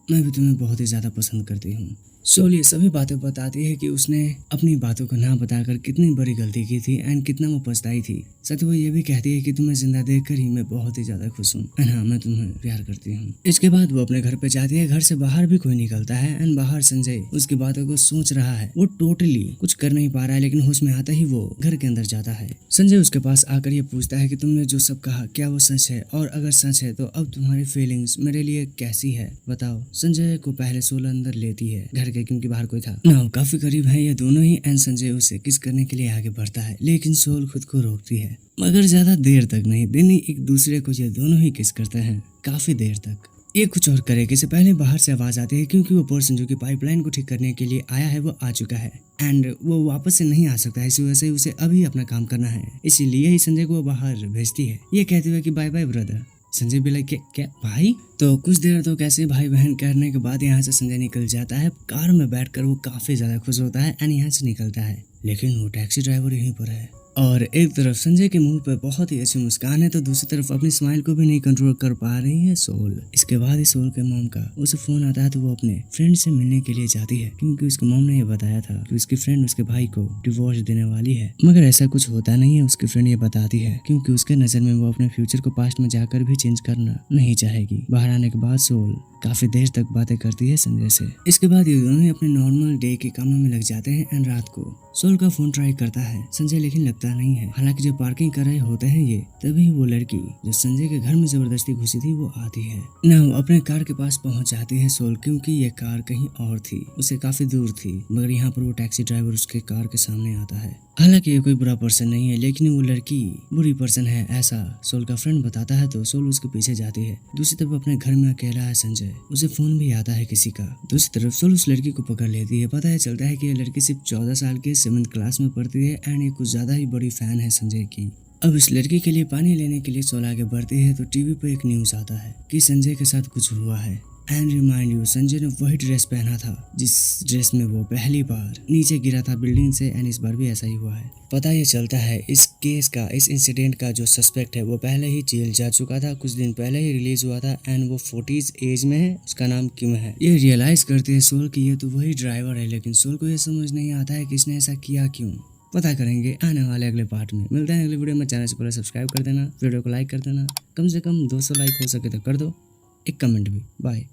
[SPEAKER 1] मैं भी तुम्हें बहुत ही ज्यादा पसंद करती हूँ। सोल ये सभी बातें बताती है कि उसने अपनी बातों को ना बताकर कितनी बड़ी गलती की थी एंड कितना वो पछताई थी। साथ वो ये भी कहती है कि तुम्हें जिंदा देखकर ही मैं बहुत ही ज्यादा खुश हूँ एंड हाँ, मैं तुम्हें प्यार करती हूँ। इसके बाद वो अपने घर पे जाती है। घर से बाहर भी कोई निकलता है एंड बाहर संजय उसकी बातों को सोच रहा है। वो टोटली कुछ कर नहीं पा रहा है, लेकिन होश में आता ही वो घर के अंदर जाता है। संजय उसके पास आकर ये पूछता है कि तुमने जो सब कहा क्या वो सच है, और अगर सच है तो अब तुम्हारी फीलिंग्स मेरे लिए कैसी है बताओ। संजय को पहले सोल अंदर लेती है घर के, क्योंकि बाहर कोई था ना। काफी करीब है ये दोनों ही एंड संजय उसे किस करने के लिए आगे बढ़ता है, लेकिन सोल खुद को रोकती है। मगर ज्यादा देर तक नहीं, दिन ही एक दूसरे को ये दोनों ही किस करते हैं काफी देर तक। ये कुछ और करेगा इससे पहले बाहर से आवाज आती है, क्योंकि वो पर्सन जो कि पाइपलाइन को ठीक करने के लिए आया है वो आ चुका है एंड वो वापस से नहीं आ सकता है। इसी वजह से उसे अभी अपना काम करना है, इसीलिए ही संजय को वो बाहर भेजती है ये कहते हुए कि बाय बाय ब्रदर। संजय भी लाइक क्या भाई। तो कुछ देर तो कैसे भाई बहन करने के बाद यहाँ से संजय निकल जाता है। कार में बैठकर वो काफी ज्यादा खुश होता है एंड यहाँ से निकलता है, लेकिन वो टैक्सी ड्राइवर यहीं पर है। और एक तरफ संजय के मुंह पर बहुत ही अच्छी मुस्कान है, तो दूसरी तरफ अपनी स्माइल को भी नहीं कंट्रोल कर पा रही है सोल। इसके बाद ही सोल के मॉम का उसे फोन आता है, तो वो अपने फ्रेंड से मिलने के लिए जाती है, क्योंकि उसके मॉम ने ये बताया था कि उसकी फ्रेंड उसके भाई को डिवोर्स देने वाली है। मगर ऐसा कुछ होता नहीं है, उसकी फ्रेंड ये बताती है, क्योंकि उसके नजर में वो अपने फ्यूचर को पास्ट में जाकर भी चेंज करना नहीं चाहेगी। बाहर आने के बाद सोल काफी देर तक बातें करती है संजय से। इसके बाद ये दोनों अपने नॉर्मल डे के कामों में लग जाते हैं एंड रात को सोल का फोन ट्राई करता है संजय, लेकिन लगता नहीं है। हालांकि जब पार्किंग कर रहे होते हैं ये, तभी वो लड़की जो संजय के घर में जबरदस्ती घुसी थी वो आती है ना। वो अपने कार के पास पहुंच जाती है सोल, क्योंकि ये कार कहीं और थी, उसे काफी दूर थी। मगर यहाँ पर वो टैक्सी ड्राइवर उसके कार के सामने आता है। हालांकि ये कोई बुरा पर्सन नहीं है, लेकिन वो लड़की बुरी पर्सन है ऐसा सोल का फ्रेंड बताता है, तो सोल उसके पीछे जाती है। दूसरी तरफ अपने घर में अकेला है संजय, उसे फोन भी आता है किसी का। दूसरी तरफ सोल उस लड़की को पकड़ लेती है। पता है चलता है कि ये लड़की सिर्फ 14 साल की 7th क्लास में पढ़ती है एंड ये कुछ ज्यादा ही बड़ी फैन है संजय की। अब इस लड़की के लिए पानी लेने के लिए सोल आगे बढ़ती है, तो टीवी पे एक न्यूज आता है कि संजय के साथ कुछ हुआ है। एंड रिमाइंड यू, संजय ने वही ड्रेस पहना था जिस ड्रेस में वो पहली बार नीचे गिरा था बिल्डिंग से, एंड इस बार भी ऐसा ही हुआ है। पता ये चलता है इस केस का, इस इंसिडेंट का जो सस्पेक्ट है वो पहले ही जेल जा चुका था, कुछ दिन पहले ही रिलीज हुआ था एंड वो 40s एज में है। उसका नाम किम है। ये रियलाइज करते हैं सोल कि ये तो वही ड्राइवर है, लेकिन सोल को ये समझ नहीं आता है कि इसने ऐसा किया क्यों। पता करेंगे आने वाले अगले पार्ट में। मिलते हैं अगले वीडियो में। चैनल से पहले सब्सक्राइब कर देना, वीडियो को लाइक कर देना, कम से कम 200 लाइक हो सके तो कर दो, एक कमेंट भी। बाय।